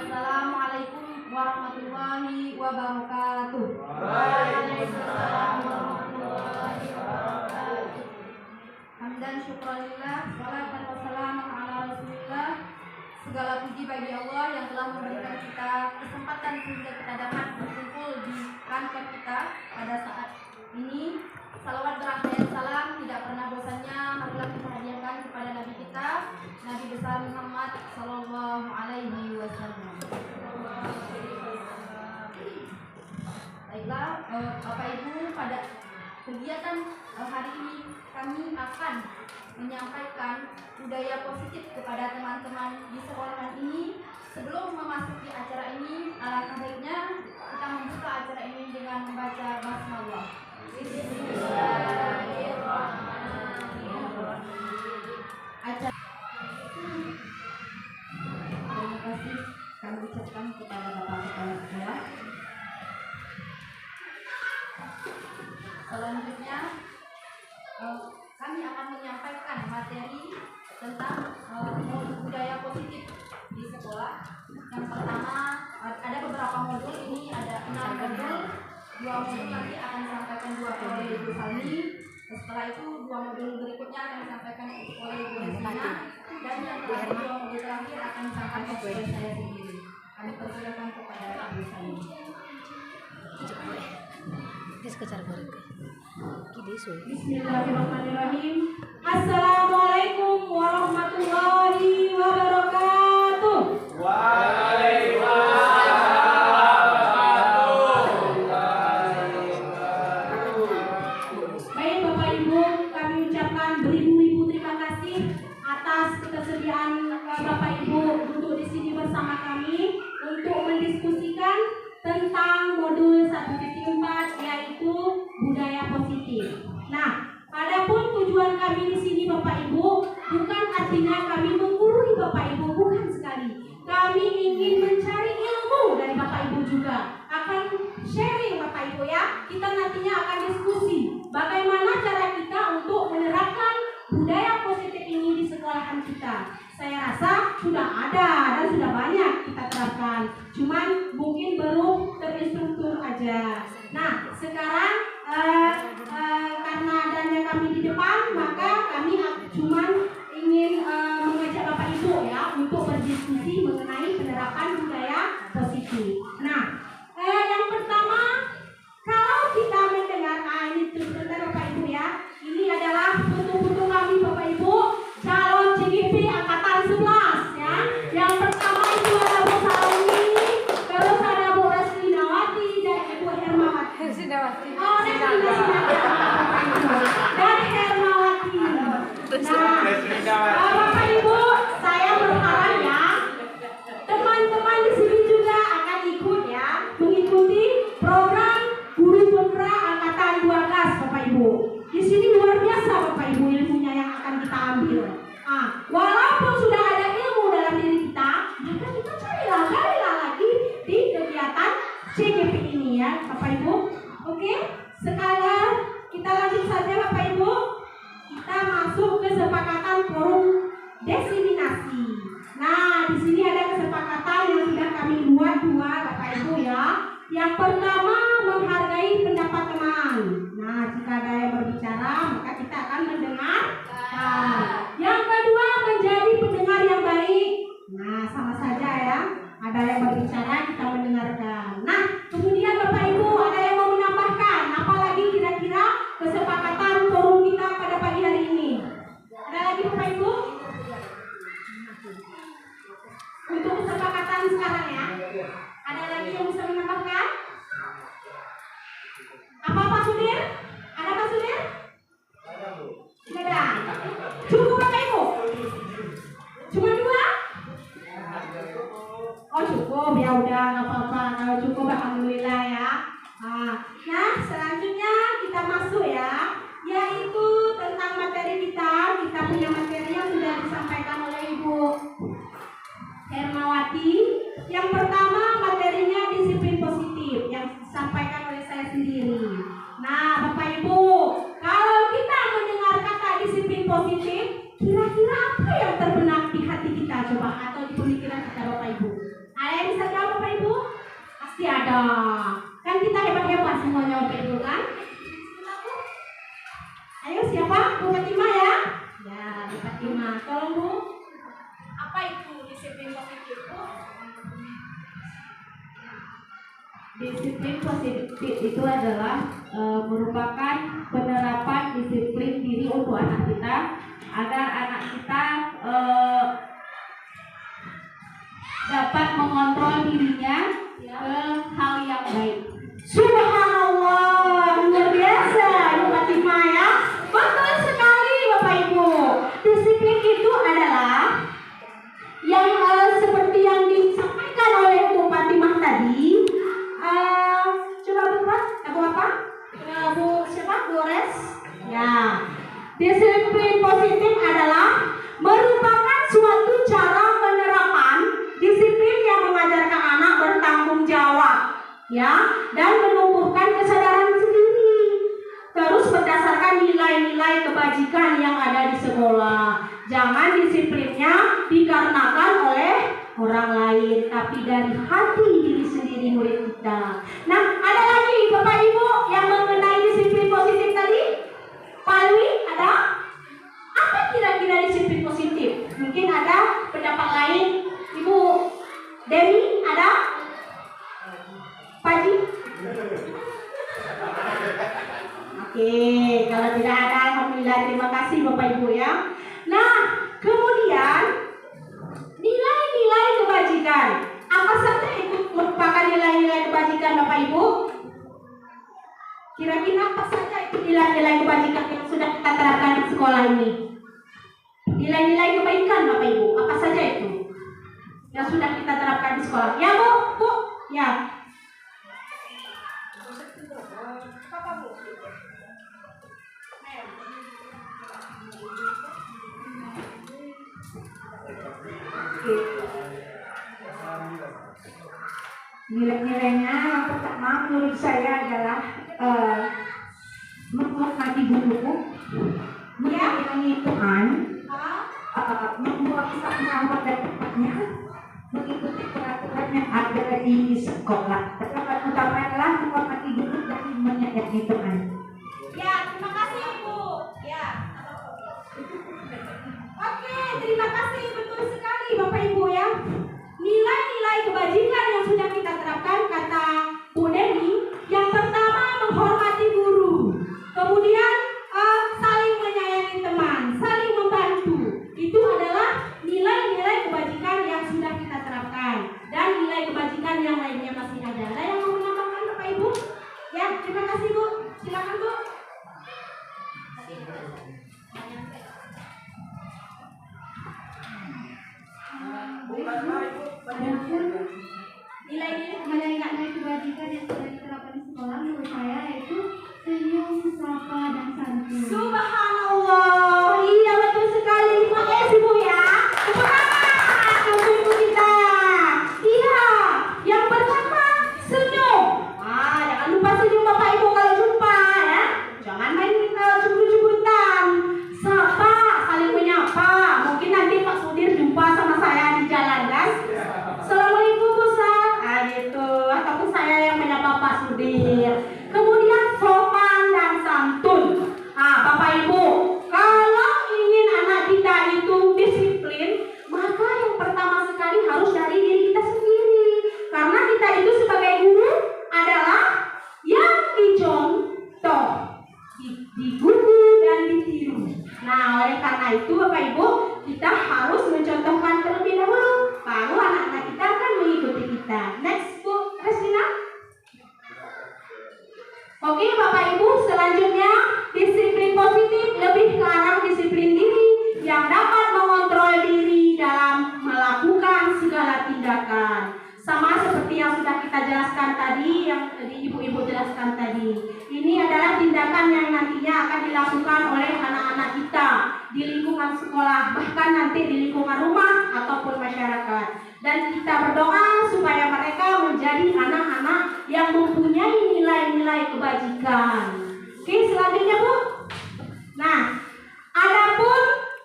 Assalamualaikum warahmatullahi wabarakatuh. Waalaikumsalam warahmatullahi wabarakatuh. Hamdan syukurillah, salatan wassalamu ala rasulillah. Segala puji bagi Allah yang telah memberikan kita kesempatan sehingga kita dapat berkumpul di kantor kita pada saat ini. Salawat berangkat salam tidak pernah bosannya marilah kita hadiahkan kepada Nabi kita, Nabi besar Muhammad Sallallahu Alaihi Wasallam. Baiklah, Bapak Ibu, pada kegiatan hari ini kami akan menyampaikan budaya positif kepada teman-teman di sekolahan ini. Sebelum memasuki acara ini, alangkah baiknya kita membuka acara ini dengan membaca basmalah. Acara terima kasih kami ucapkan kepada Bapak Kepala Sekolah. Selanjutnya kami akan menyampaikan materi tentang budaya positif di sekolah. Yang pertama ada beberapa modul, ini ada 6 modul. 2 modul nanti akan disampaikan oleh Ibu Salmi. Setelah itu 2 modul berikutnya akan disampaikan oleh Ibu Resina, dan yang terakhir 2 modul terakhir akan disampaikan oleh saya sendiri. Kami persilakan kepada Ibu Salmi. Bismillahirrahmanirrahim. Assalamualaikum warahmatullahi wabarakatuh. Baik Bapak Ibu, kami ucapkan beribu-ribu terima kasih atas ketersediaan Bapak Ibu duduk di sini bersama kami untuk mendiskusikan tentang modul 1.4 yaitu budaya positif. Nah, adapun tujuan kami di sini Bapak Ibu bukan artinya kami menggurui Bapak Ibu, bukan sekali. Kami ingin mencari ilmu dari Bapak Ibu juga. Akan sharing Bapak Ibu ya. Kita nantinya akan diskusi bagaimana cara kita untuk menerapkan budaya positif ini di sekolahan kita. Saya rasa sudah ada dan sudah banyak kita terapkan. Cuman mungkin belum terinstruktur aja. Nah, sekarang karena adanya kami di depan, maka kami cuman ingin mengajak Bapak Ibu ya untuk berdiskusi mengenai penerapan budaya positif. Nah, yang pertama, kalau kita mendengar ini sebentar Bapak Ibu ya, ini adalah foto-foto kami Bapak Ibu calon CGP angkatan 11 ya. Yang pertama itu ada Bu Salmi, terus ada Bu Reslinawati dan Ibu Hermawati. Oh, dan Hermawati. Nah, Bapak Ibu, saya berharap ya teman-teman di sini juga akan ikut ya mengikuti program Guru Penggerak angkatan 12 Bapak Ibu. Di sini luar biasa Bapak Ibu ilmunya yang akan kita ambil. Walaupun sudah ada ilmu dalam diri kita, maka kita carilah lagi di kegiatan CGP ini ya Bapak Ibu. Oke, sekarang kita lanjut saja Bapak Ibu. Kita masuk ke kesepakatan forum diseminasi. Nah, di sini ada kesepakatan yang sudah kami buat 2 Bapak Ibu ya. Yang pertama, menghargai pendapat teman. Nah, jika ada yang berbicara, maka kita akan mendengar. Yang kedua, menjadi pendengar yang baik. Nah, sama saja ya. Ada yang berbicara, kita mendengarkan. Nah, kemudian Bapak Ibu, ada yang mau menambahkan? Apalagi kira-kira kesepakatan forum kita pada pagi hari ini? Ada lagi Bapak Ibu? Untuk kesepakatan sekarang ya. Ada lagi yang bisa menambahkan? Apa Pak Sudir? Ada Pak Sudir? Tidak ada. Cukup Bapak Ibu? Cuma 2? Oh cukup, ya udah nggak apa-apa. Kalau cukup alhamdulillah ya. Nah, selanjutnya kita masuk ya, yaitu tentang materi kita. Kita punya materi yang sudah disampaikan oleh Ibu Hermawati. Yang pertama materinya disiplin positif yang disampaikan oleh saya sendiri. Nah, Bapak Ibu, kalau kita mendengar kata disiplin positif, kira-kira apa yang terbenak di hati kita coba atau di pemikiran kita Bapak Ibu? Ada yang bisa Kan kita hebat-hebat semuanya Bapak Ibu kan? Ayo siapa? Bu Fatimah ya? Ya, Bu Fatimah. Tolong Bu. Apa itu disiplin positif Bu? Disiplin positif itu adalah merupakan penerapan disiplin diri untuk anak kita agar anak kita dapat mengontrol dirinya ke hal yang baik. Subhanallah, luar biasa Bu Fatimah ya. Betul sekali Bapak Ibu. Disiplin itu adalah yang seperti yang disampaikan oleh Bu Fatimah tadi. Coba buat Abu apa? Bu siapa? Bu Res? Ya. Disiplin positif adalah merupakan suatu cara penerapan disiplin yang mengajarkan anak bertanggung jawab, ya, dan menumbuhkan kesadaran sendiri. Terus berdasarkan nilai-nilai kebajikan yang ada di sekolah. Jangan disiplinnya dikarenakan oleh orang lain, tapi dari hati diri sendiri murid kita. Nah, ada lagi Bapak Ibu yang mengenai disiplin positif tadi? Pak Alwi, ada? Apa kira-kira disiplin positif? Mungkin ada pendapat lain. Ibu Demi, ada? Pak Ji? Oke, kalau tidak ada, alhamdulillah, terima kasih Bapak Ibu ya. Nah, kemudian nilai-nilai kebajikan. Apa saja itu merupakan nilai-nilai kebajikan Bapak Ibu? Kira-kira apa saja itu nilai-nilai kebajikan yang sudah kita terapkan di sekolah ini? Nilai-nilai kebaikan Bapak Ibu, apa saja itu yang sudah kita terapkan di sekolah? Ya Bu, Bu, ya. Nilai-nilainya yang pertama menurut saya adalah menghormati guru, menyayangi Tuhan, membuat sampah pada tempatnya, mengikuti peraturan yang ada di sekolah. Terutama utama adalah menghormati guru dan menyayangi Tuhan. Ya, terima kasih Ibu. Ya. Oke, terima kasih, betul sekali Bapak Ibu ya. Nilai-nilai kebajikan yang sudah kita terapkan, kata Bu Deni, yang pertama menghormati guru, kemudian saling menyayangi teman, saling membantu. Itu adalah nilai-nilai kebajikan yang sudah kita terapkan. Dan nilai kebajikan yang lainnya masih ada. Ada yang mau menambahkan Bapak Ibu? Ya, terima kasih Bu. Silakan Bu. Nilai-nilai kebajikan yang sudah diterapkan di sekolah menurut saya yaitu senyum, sapa, dan santun. Subhanallah, iya betul sekali. Terima kasih Bu ya. Semangat untuk ibu kita. Iya, yang pertama senyum. Jangan lupa senyum Bapak Ibu kalau jumpa ya. Jangan main cubur-cuburan. Sapa, saling menyapa. Mungkin nanti Pak Sudir jumpa sama saya di jalan kan. Assalamualaikum Bu Sa. Gitu. Ataupun saya yang menyapa Pak Sudir. Kemudian sopan dan santun. Bapak Ibu, kalau ingin anak kita itu disiplin, maka yang pertama sekali harus dari diri kita sendiri. Karena kita itu sebagai guru adalah yang dicontoh, digugu dan ditiru. Nah, oleh karena itu Bapak Ibu, kita harus mencontohkan terlebih dahulu. Baru anak-anak kita akan mengikuti kita. Next Bu Resina. Oke Bapak Ibu, selanjutnya disiplin positif lebih ke arah disiplin diri yang dapat mengontrol diri dalam melakukan segala tindakan. Sama seperti yang sudah kita jelaskan tadi, yang tadi ibu-ibu jelaskan tadi. Ini adalah tindakan yang nantinya akan dilakukan oleh anak-anak kita di lingkungan sekolah, bahkan nanti di lingkungan rumah ataupun masyarakat. Dan kita berdoa supaya mereka menjadi anak-anak yang mempunyai nilai-nilai kebajikan. Oke, selanjutnya Bu. Nah, adapun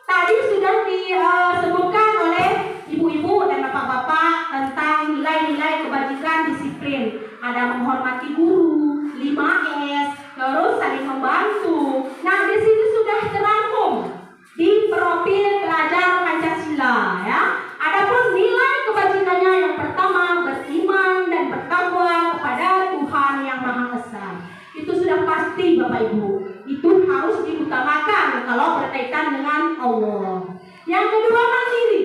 tadi sudah disebutkan oleh ibu-ibu dan bapak-bapak tentang nilai-nilai kebajikan disiplin. Ada sudah pasti Bapak Ibu. Itu harus diutamakan kalau berkaitan dengan Allah. Yang kedua, mandiri.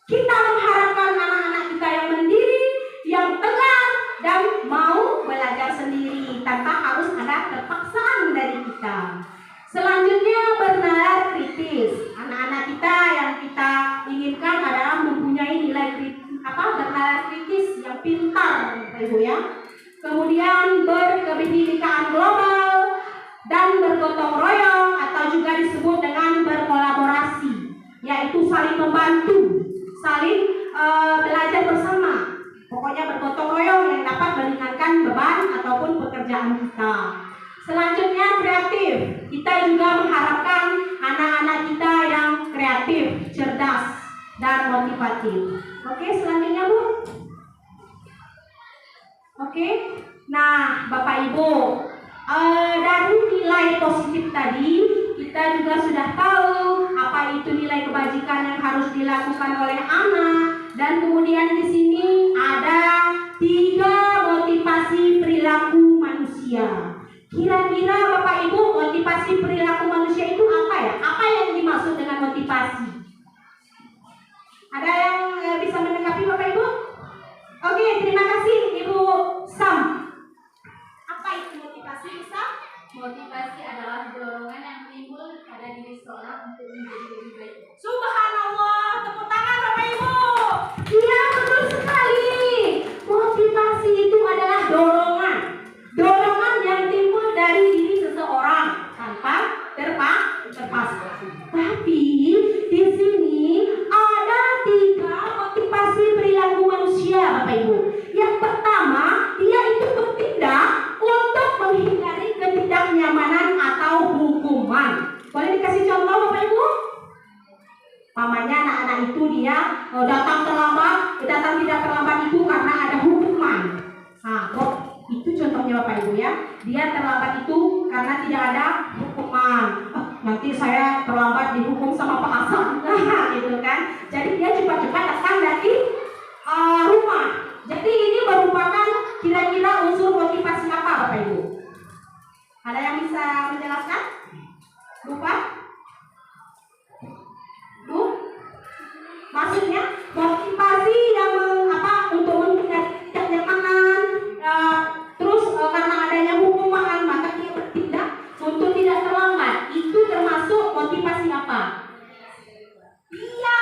Kita mengharapkan anak-anak kita yang mandiri, yang tegar, dan mau belajar sendiri tanpa harus ada terpaksaan dari kita. Selanjutnya, bernalar kritis. Anak-anak kita yang kita inginkan adalah mempunyai nilai bernalar kritis yang pintar, Bapak Ibu ya. Kemudian berkebinekaan global dan bergotong royong atau juga disebut dengan berkolaborasi, yaitu saling membantu, saling belajar bersama. Pokoknya bergotong royong yang dapat meringankan beban ataupun pekerjaan kita. Selanjutnya, kreatif. Kita juga mengharapkan anak-anak kita yang kreatif, cerdas, dan motivatif. Oke, selanjutnya Bu. Oke, nah Bapak Ibu, dari nilai positif tadi kita juga sudah tahu apa itu nilai kebajikan yang harus dilakukan oleh anak, dan kemudian di sini ada 3 motivasi perilaku manusia. Kira-kira Bapak Ibu, motivasi perilaku manusia itu apa ya? Apa yang dimaksud dengan motivasi? Ada yang bisa menanggapi Bapak Ibu? Oke, terima kasih Ibu Sam. Apa itu motivasi, Sam? Motivasi adalah dorongan yang timbul pada diri seorang untuk menjadi lebih baik. Subhanallah, tepuk tangan Bapak Ibu. Iya, betul sekali. Motivasi itu adalah dorongan. Dorongan yang timbul dari diri seseorang tanpa terpaksa. Tapi di sini ada 3 motivasi perilaku manusia, Bapak Ibu. Yang pertama, dia itu bertindak untuk menghindari ketidaknyamanan atau hukuman. Boleh dikasih contoh Bapak Ibu? Pamannya anak-anak itu dia datang tidak terlambat itu karena ada hukuman. Nah, itu contohnya Bapak Ibu ya. Dia terlambat itu karena tidak ada hukuman. Nanti saya terlambat dihukum sama Pak Hasan, gitu kan. Jadi dia cepat-cepat datang dari rumah. Jadi ini merupakan kira-kira unsur motivasi apa Bapak Ibu? Ada yang bisa menjelaskan? Lupa? Bu? Maksudnya motivasi yang untuk menghindari ketidaknyamanan, terus karena adanya hukuman maka dia bertindak untuk tidak terlambat. Itu termasuk motivasi apa? Iya.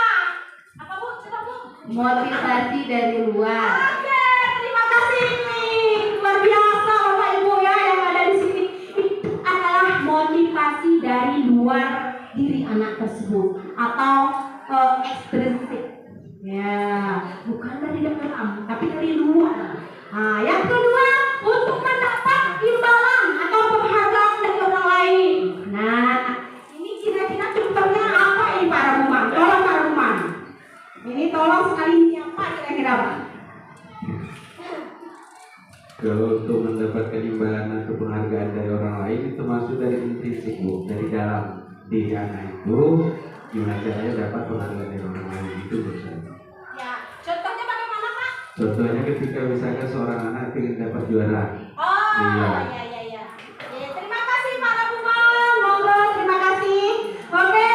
Apa Bu? Coba Bu. Motivasi dari luar. Oke, terima kasih nih. Luar biasa Bapak Ibu ya yang ada di sini. Itu adalah motivasi dari luar diri anak tersebut atau ekstrinsik. Ya, bukan dari dalam, tapi dari luar. Nah, yang kedua, untuk mendapat imbalan atau penghargaan dari orang lain. Nah, ini kira-kira contohnya apa ini para rumah? Tolong para rumah. Ini tolong sekali apa kira-kira Pak? Kalau untuk mendapatkan imbalan atau penghargaan dari orang lain itu termasuk dari intrinsik Bu, dari dalam diri anak itu gimana caranya dapat penghargaan dari orang lain itu bersama. Ya, contohnya bagaimana Pak? Contohnya ketika misalkan seorang anak ingin dapat juara. Oh, Iya. ya. Terima kasih para buman, monggo terima kasih. Oke,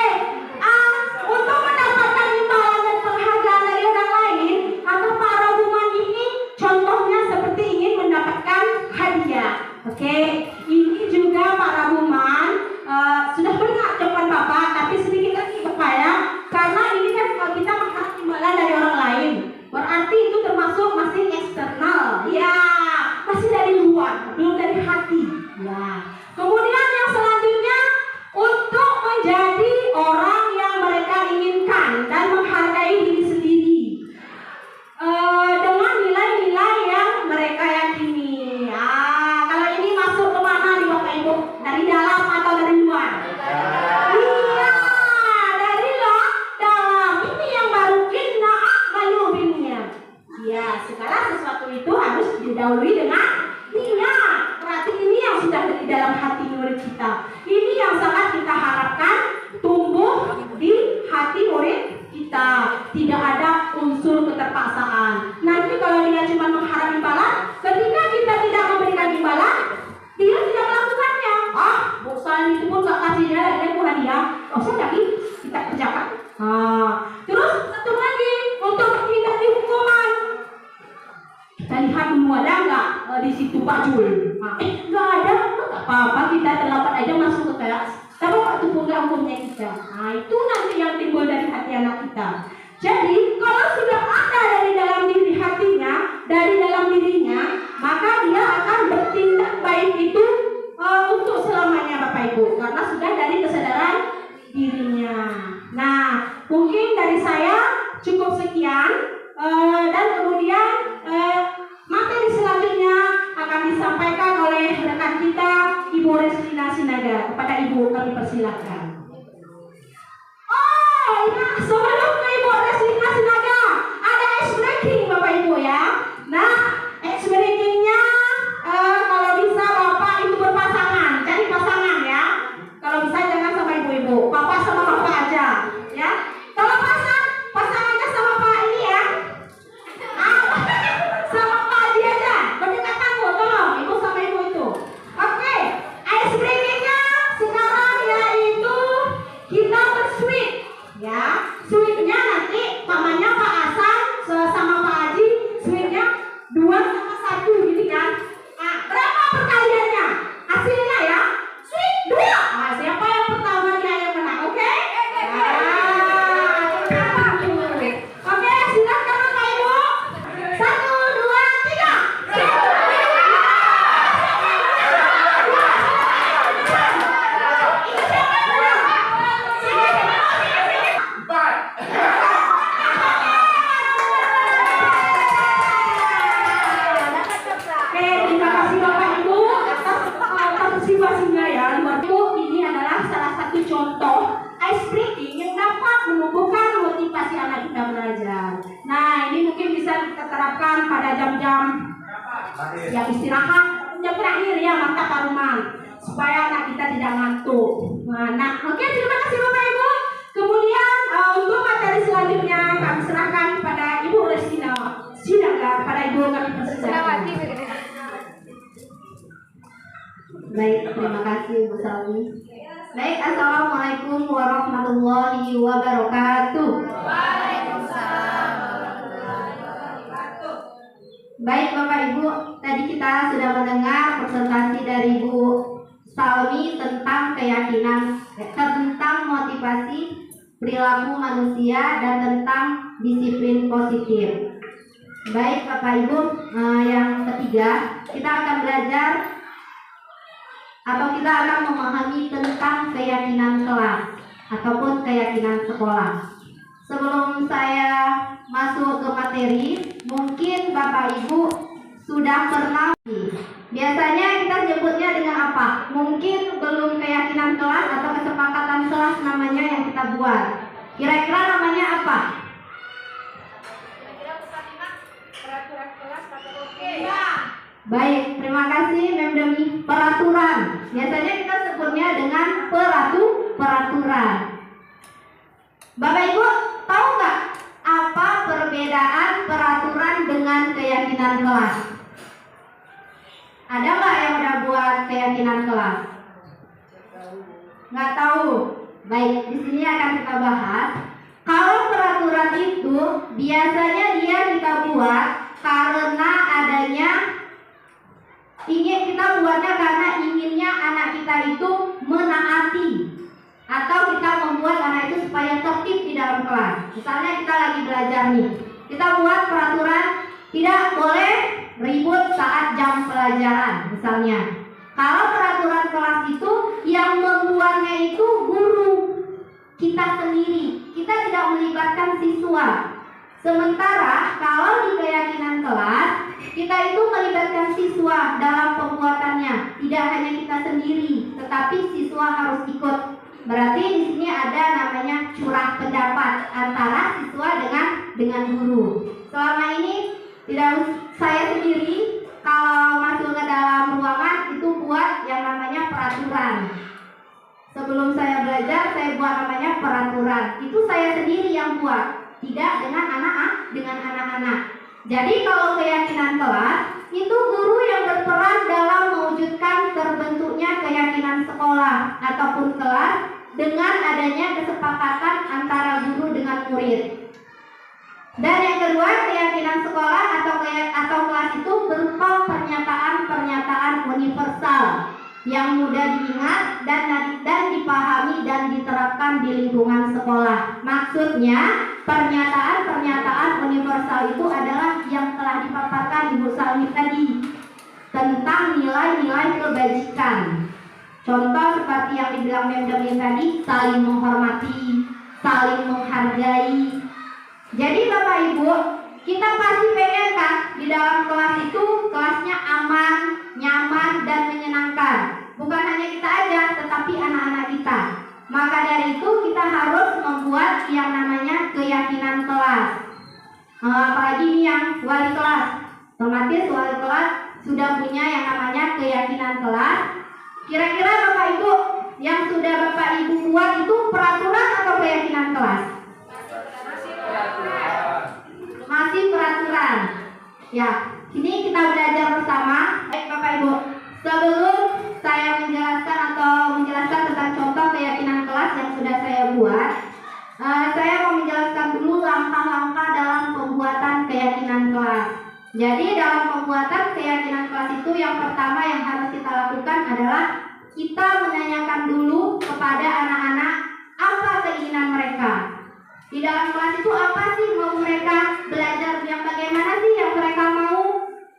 untuk mendapatkan imbalan dan penghargaan dari orang lain, atau para buman ini contohnya seperti ingin mendapatkan hadiah. Oke, ini juga para buman sudah benar jawaban Bapak, tapi sedikit lagi Bapak ya, karena ini kan kalau kita mengharap imbalan dari orang lain, berarti itu termasuk masih eksternal, ya, masih dari luar, belum dari hati, ya. Kemudian yang selanjutnya untuk menjadi orang yang mereka inginkan dan menghargai diri sendiri dengan nilai-nilai yang mereka yakini. Kalau ini masuk ke mana nih Bapak Ibu? Dari dalam atau dari luar? Iya, dari dalam. Ini yang baru inna a'malubinya. Ya, segala sesuatu itu harus didahului dengan niat. Berarti ini yang sudah di dalam hati murid kita. Ini yang sangat kita harapkan tumbuh di hati murid kita. Tidak ada unsur keterpaksaan. Nanti kalau dia cuma mengharap imbalan, ketika kita tidak memberikan imbalan, dia tidak melakukan soal itu pun nggak kasih dia lagi aku hadiah. Usah lagi kita kerjakan. Terus satu lagi untuk menghindari hukuman. Kita lihat dulu ada nggak di situ Pak Jul? Nggak ada, nggak apa-apa kita terlambat aja masuk ke kelas. Tapi waktu nggak hukumnya kita. Itu nanti yang timbul dari hati anak kita. Jadi kalau sudah ada dari dalam diri hatinya, dari dalam dirinya, maka dia akan bertindak baik itu untuk selamanya Bapak Ibu, karena sudah dari kesadaran dirinya. Nah, mungkin dari saya cukup sekian, dan kemudian materi selanjutnya akan disampaikan oleh rekan kita Ibu Reslina Sinaga. Kepada Ibu kami persilakan. Oh ya, sebelum ke Ibu Reslina Sinaga ada ice breaking Bapak Ibu ya. Nah, ice breakingnya kalau bisa Bapak Ibu berpasangan, cari pasangan ya. Kalau bisa jangan sama ibu-ibu, Bapak sama Bapak aja ya. Kalau pasangannya sama Pak ini ya. Sama Pak Haji aja, berdekatan Bu, tolong Ibu sama Ibu itu. Oke, ice breakingnya sekarang yaitu kita bersweet ya. Sweetnya nanti pamannya Pak Hasan sama Pak Haji, sweetnya 2 sama 1 gitu kan. Berapa perkaliannya? Hasilnya ya, sweet 2. Siapa yang pertama dia yang menang, oke? Oke, silakan Bapak Ibu. 1, 2, 3. Oke, terima kasih Bapak Ibu atas partisipasinya ya. Ibu, ini adalah salah satu contoh ice breaking yang dapat menumbuhkan motivasi anak kita belajar. Nah, ini mungkin bisa kita terapkan pada jam-jam yang istirahat, jam terakhir ya, mantap Pak Ruman, supaya anak kita tidak ngantuk. Nah, oke, terima kasih Bapak Ibu. Kemudian untuk materi selanjutnya kami serahkan kepada Ibu Reslina Sinaga. Pada Ibu kami persilakan. Baik, terima kasih Bu Salmi. Baik, assalamualaikum warahmatullahi wabarakatuh. Baik Bapak Ibu, tadi kita sudah mendengar presentasi dari Bu Salmi tentang keyakinan, tentang motivasi perilaku manusia dan tentang disiplin positif. Baik Bapak Ibu, yang ketiga kita akan belajar atau kita akan memahami tentang keyakinan kelas ataupun keyakinan sekolah. Sebelum saya masuk ke materi, mungkin Bapak Ibu sudah pernah. Biasanya kita sebutnya dengan apa? Mungkin belum keyakinan kelas atau kesepakatan kelas namanya yang kita buat. Kira-kira namanya apa? Baik, terima kasih Mem Demi. Peraturan. Biasanya kita sebutnya dengan peraturan. Bapak Ibu tahu nggak apa perbedaan peraturan dengan keyakinan kelas? Ada nggak yang udah buat keyakinan kelas? Nggak tahu. Baik, di sini akan kita bahas. Kalau peraturan itu biasanya dia kita buat karena adanya kita buatnya karena inginnya anak kita itu menaati, atau kita membuat anak itu supaya tertib di dalam kelas. Misalnya kita lagi belajar nih, kita buat peraturan tidak boleh ribut saat jam pelajaran misalnya. Kalau peraturan kelas itu yang membuatnya itu guru kita sendiri, kita tidak melibatkan siswa. Sementara kalau di keyakinan kelas kita itu melibatkan siswa dalam pembuatannya, tidak hanya kita sendiri, tetapi siswa harus ikut. Berarti di sini ada namanya curah pendapat antara siswa dengan guru. Selama ini tidak saya sendiri kalau masuk ke dalam ruangan itu buat yang namanya peraturan. Sebelum saya belajar saya buat namanya peraturan. Itu saya sendiri yang buat, tidak dengan anak-anak. Jadi kalau keyakinan kelas itu guru yang berperan dalam mewujudkan terbentuknya keyakinan sekolah. sekolah ataupun kelas dengan adanya kesepakatan antara guru dengan murid. Dan yang kedua, keyakinan sekolah atau kelas itu berupa pernyataan-pernyataan universal yang mudah diingat dan dipahami dan diterapkan di lingkungan sekolah. Maksudnya, pernyataan-pernyataan universal itu adalah yang telah dipaparkan Ibu Salmi tadi tentang nilai-nilai kebajikan. Contoh seperti yang dibilang Mem Demien tadi, saling menghormati, saling menghargai. Jadi Bapak Ibu, kita pasti pengen kan di dalam kelas itu kelasnya aman, nyaman, dan menyenangkan. Bukan hanya kita aja, tetapi anak-anak kita. Maka dari itu kita harus membuat yang namanya keyakinan kelas. Apalagi ini yang wali kelas, otomatis wali kelas sudah punya yang namanya keyakinan kelas. Kira-kira Bapak Ibu yang sudah Bapak Ibu buat itu peraturan atau keyakinan kelas? Masih peraturan. Ya, ini kita belajar bersama. Baik Bapak Ibu, sebelum saya menjelaskan tentang contoh keyakinan kelas yang sudah saya buat, saya mau menjelaskan dulu langkah-langkah dalam pembuatan keyakinan kelas. Jadi dalam pembuatan keyakinan kelas itu yang pertama yang harus kita lakukan adalah kita menanyakan dulu kepada anak-anak apa keinginan mereka. Di dalam kelas itu apa sih mau mereka belajar, yang bagaimana sih yang mereka mau.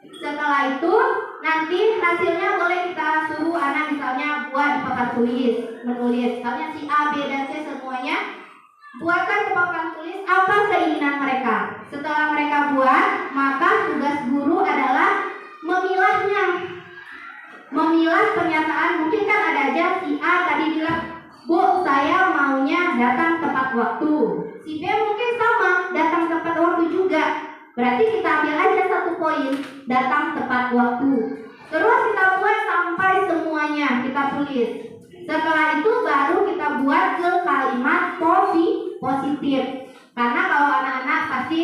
Setelah itu nanti hasilnya boleh kita suruh anak misalnya buat di papan tulis, menulis. Misalnya si A, B, dan C semuanya buatkan di papan tulis apa keinginan mereka. Setelah mereka buat, maka tugas guru adalah memilahnya. Memilah pernyataan. Mungkin kan ada aja si A tadi bilang, Bu, saya maunya datang tepat waktu. Si B mungkin sama, datang tepat waktu juga. Berarti kita ambil aja 1 poin, datang tepat waktu. Terus kita buat sampai semuanya, kita tulis. Setelah itu baru kita buat ke kalimat positif. Karena kalau anak-anak pasti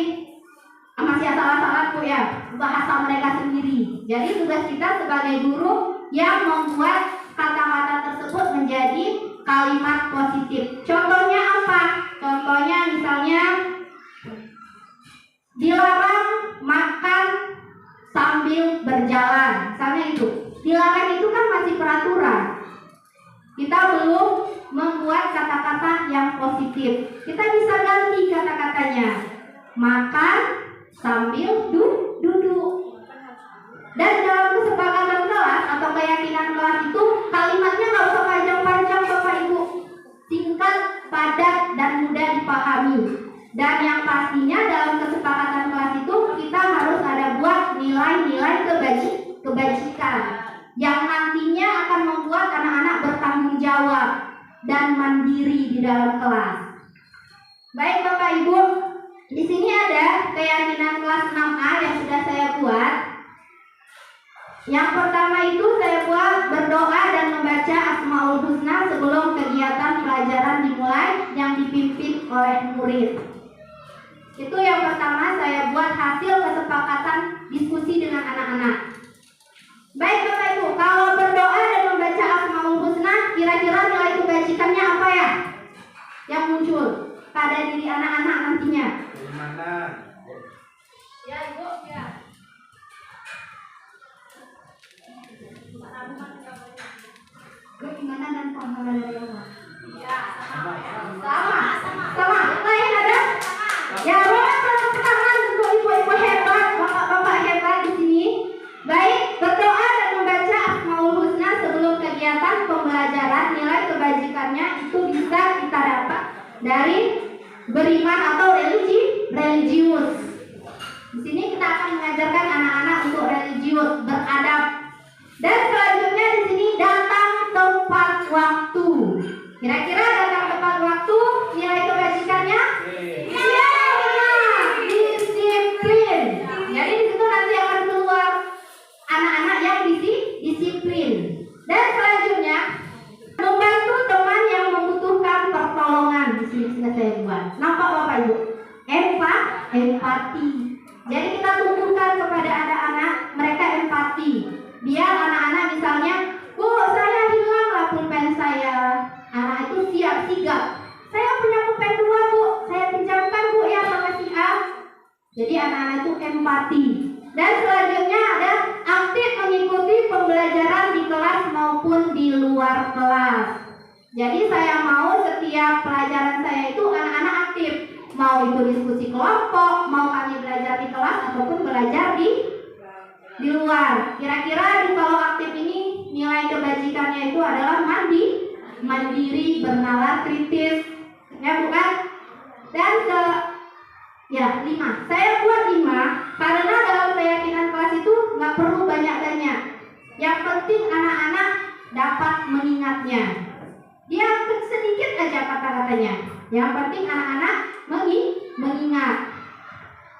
masih asal-asalan Bu ya, bahasa mereka sendiri. Jadi tugas kita sebagai guru yang membuat kata-kata tersebut menjadi kalimat positif. Contohnya apa? Contohnya misalnya dilarang makan sambil berjalan. Misalnya itu. Dilarang itu kan masih peraturan. Kita belum membuat kata-kata yang positif. Kita bisa ganti kata-katanya. Makan sambil duduk. Dan dalam kesepakatan kelas atau keyakinan kelas itu kalimatnya nggak usah panjang-panjang Bapak Ibu, singkat, padat, dan mudah dipahami. Dan yang pastinya dalam kesepakatan kelas itu kita harus ada buat nilai-nilai kebajikan yang nantinya akan membuat anak-anak bertanggung jawab dan mandiri di dalam kelas. Baik Bapak Ibu, di sini ada keyakinan kelas 6A yang sudah saya buat. Yang pertama itu saya buat berdoa dan membaca Asmaul Husna sebelum kegiatan pelajaran dimulai yang dipimpin oleh murid. Itu yang pertama saya buat hasil kesepakatan diskusi dengan anak-anak. Baik Bapak Ibu, kalau berdoa dan membaca Asmaul Husna, kira-kira nilai kebajikannya apa ya yang muncul pada diri anak-anak nantinya? Gimana? Ya Ibu, ya. Bagaimana dan pahala dari Allah? Ya, sama. Lain ada? Ya, tepuk tangan untuk ibu-ibu hebat, bapak-bapak hebat di sini. Baik, berdoa dan membaca Asmaul Husna sebelum kegiatan pembelajaran, nilai kebajikannya itu bisa kita dapat dari beriman atau religius. Di sini kita akan mengajarkan anak-anak untuk religius, beradab. Dan selanjutnya di sini datang tepat waktu. Kira-kira datang tepat waktu nilai kebajikannya? Iya, benar. Disiplin. Jadi di situ nanti akan keluar anak-anak yang disiplin. Dan selanjutnya membantu teman yang membutuhkan pertolongan. Di sini sudah saya buat. Nampak Bapak Ibu? Empati. Jadi kita tumbuhkan kepada anak-anak mereka empati. Biar anak-anak misalnya, Bu, saya hilang lah pulpen sigap. Saya punya pulpen 2 Bu, saya pinjamkan Bu ya sama si A. Jadi anak-anak itu empati. Dan selanjutnya ada aktif mengikuti pembelajaran di kelas maupun di luar kelas. Jadi saya mau setiap pelajaran saya itu anak-anak aktif. Mau itu diskusi kelompok, mau kami belajar di kelas ataupun belajar di luar. Kira-kira kalau aktif ini nilai kebajikannya itu adalah mandiri, bernalar, kritis, ya bukan? Dan 5. Saya buat 5 karena dalam keyakinan kelas itu nggak perlu banyak-banyak. Yang penting anak-anak dapat mengingatnya. Dia sedikit aja kata-katanya. Yang penting anak-anak mengingat.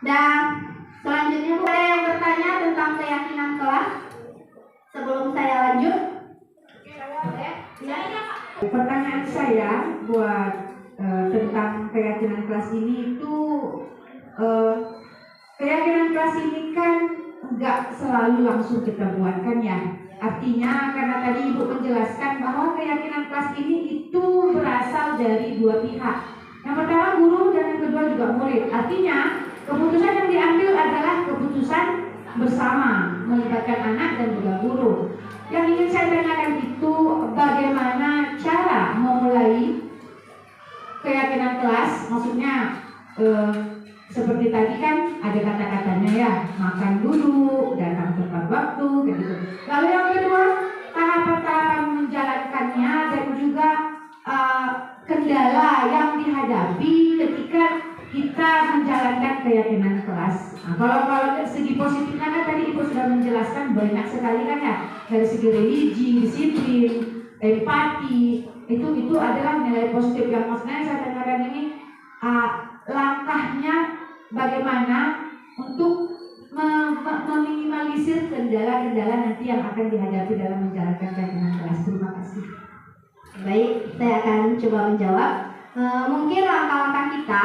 Dan selanjutnya Bu, ada yang bertanya tentang keyakinan kelas sebelum saya lanjut? Pertanyaan saya buat tentang keyakinan kelas ini itu keyakinan kelas ini kan nggak selalu langsung kita buatkan ya. Artinya karena tadi Ibu menjelaskan bahwa keyakinan kelas ini itu berasal dari 2 pihak. Yang pertama guru dan yang kedua juga murid. Artinya keputusan yang diambil adalah keputusan bersama, melibatkan anak dan juga guru. Yang ingin saya tanyakan itu bagaimana cara memulai keyakinan kelas, maksudnya seperti tadi kan ada kata-katanya ya, makan dulu, datang tepat waktu, kayak gitu. Lalu yang kedua, tahapan-tahapan menjalankannya dan juga kendala yang dihadapi ketika kita menjalankan keyakinan kelas. Nah, kalau dari segi positifnya kan tadi Ibu sudah menjelaskan banyak sekali kan ya, dari segi religi, disiplin, empati, itu adalah nilai positif. Yang maksudnya saya tanyakan ini langkahnya bagaimana untuk meminimalisir kendala-kendala nanti yang akan dihadapi dalam menjalankan keyakinan kelas. Terima kasih. Baik, saya akan coba menjawab. Mungkin langkah-langkah kita,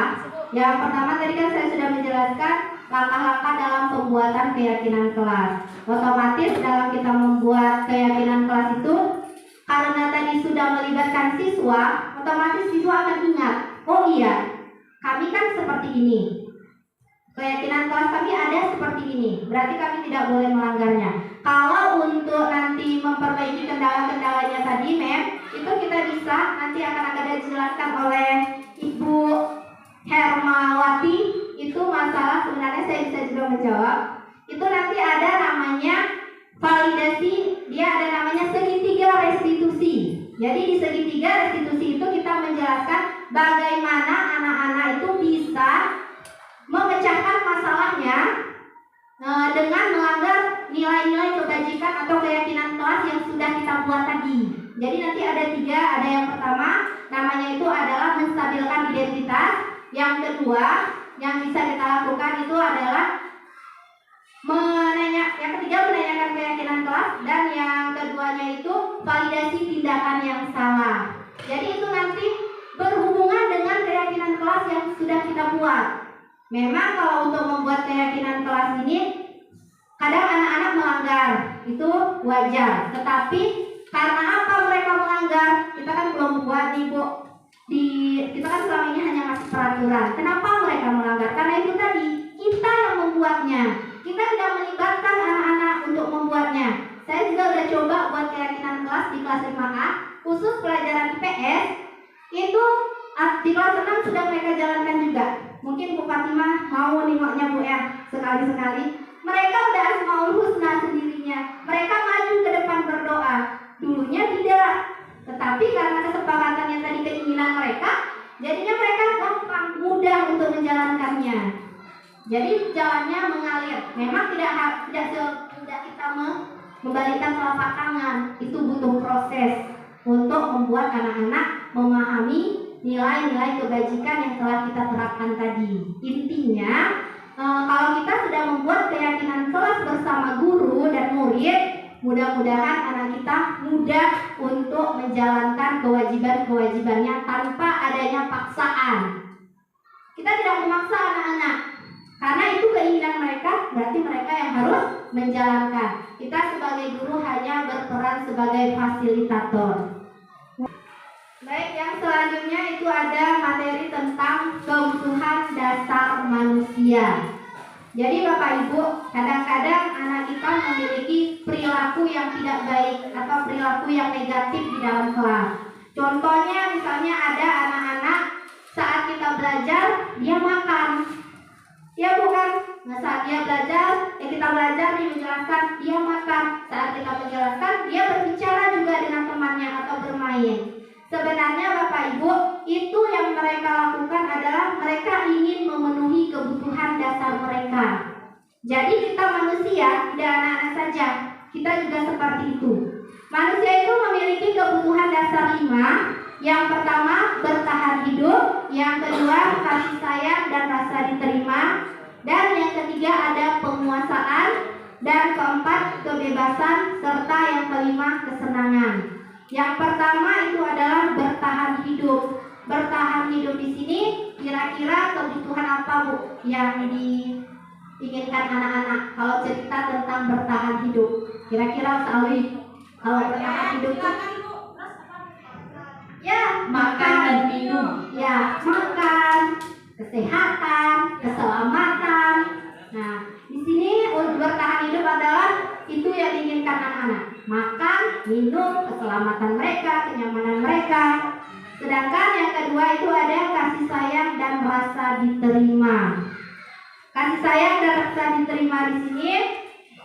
yang pertama tadi kan saya sudah menjelaskan langkah-langkah dalam pembuatan keyakinan kelas. Otomatis dalam kita membuat keyakinan kelas itu, karena tadi sudah melibatkan siswa, otomatis siswa akan ingat, oh iya, kami kan seperti ini. Keyakinan kelas kami ada seperti ini, berarti kami tidak boleh melanggarnya. Kalau untuk nanti memperbaiki kendala-kendalanya tadi, Mem, itu kita bisa nanti akan ada dijelaskan oleh Ibu Hermawati. Itu masalah sebenarnya saya bisa juga menjawab. Itu nanti ada namanya validasi, dia ada namanya segitiga restitusi. Jadi di segitiga restitusi itu kita menjelaskan bagaimana anak-anak itu bisa memecahkan masalahnya dengan melanggar nilai-nilai kebajikan atau keyakinan kelas yang sudah kita buat tadi. Jadi nanti ada 3, ada yang pertama namanya itu adalah menstabilkan identitas. Yang kedua yang bisa kita lakukan itu adalah yang ketiga menanyakan keyakinan kelas, dan yang keduanya itu validasi tindakan yang salah. Jadi itu nanti berhubungan dengan keyakinan kelas yang sudah kita buat. Memang kalau untuk membuat keyakinan kelas ini kadang anak-anak melanggar, itu wajar. Tetapi karena apa mereka melanggar? Kita kan belum buat nih Bu. Kita kan selama ini hanya masih peraturan. Kenapa mereka melanggar? Karena itu tadi kita yang membuatnya. Kita tidak melibatkan anak-anak untuk membuatnya. Saya juga udah coba buat keyakinan kelas di kelas 5A, khusus pelajaran IPS. Itu di kelas 6 sudah mereka jalankan juga. Mungkin Bu Fatimah mau nengoknya Bu ya, sekali-sekali. Mereka udah Asmaul Husna sendirinya. Mereka maju ke depan berdoa. Dulunya tidak. Tetapi karena kesepakatannya tadi keinginan mereka, jadinya mereka gampang, mudah untuk menjalankannya. Jadi jalannya mengalir. Memang tidak semudah kita membalikkan telapak tangan. Itu butuh proses untuk membuat anak-anak memahami nilai-nilai kebajikan yang telah kita terapkan tadi. Intinya, kalau kita sudah membuat keyakinan kelas bersama guru dan murid, mudah-mudahan anak kita mudah untuk menjalankan kewajiban-kewajibannya tanpa adanya paksaan. Kita tidak memaksa anak-anak, karena itu keinginan mereka, berarti mereka yang harus menjalankan. Kita sebagai guru hanya berperan sebagai fasilitator. Baik, yang selanjutnya itu ada materi tentang kebutuhan dasar manusia. Jadi Bapak Ibu, kadang-kadang anak kita memiliki perilaku yang tidak baik atau perilaku yang negatif di dalam kelas. Contohnya misalnya ada anak-anak saat kita belajar, dia makan. Ya bukan? Nah, saat dia belajar, kita belajar, dia menjelaskan, dia makan. Saat kita menjelaskan, dia berbicara juga dengan temannya atau bermain. Sebenarnya Bapak Ibu, itu yang mereka lakukan adalah mereka ingin memenuhi kebutuhan dasar mereka. Jadi kita manusia, tidak anak-anak saja, kita juga seperti itu. Manusia itu memiliki kebutuhan dasar 5. Yang pertama, bertahan hidup. Yang kedua, kasih sayang dan rasa diterima. Dan yang ketiga, ada penguasaan. Dan keempat, kebebasan. Serta yang kelima, kesenangan. Yang pertama itu adalah bertahan hidup. Bertahan hidup di sini kira-kira kebutuhan apa Bu yang diinginkan anak-anak kalau cerita tentang bertahan hidup? Kira-kira Sawi, kalau bertahan hidup itu ya Makan dan minum. ya makan, kesehatan, keselamatan. Nah, di sini bertahan hidup adalah itu yang diinginkan anak-anak. Makan, minum, keselamatan mereka, kenyamanan mereka. Sedangkan yang kedua itu ada kasih sayang dan rasa diterima. Kasih sayang dan rasa diterima di sini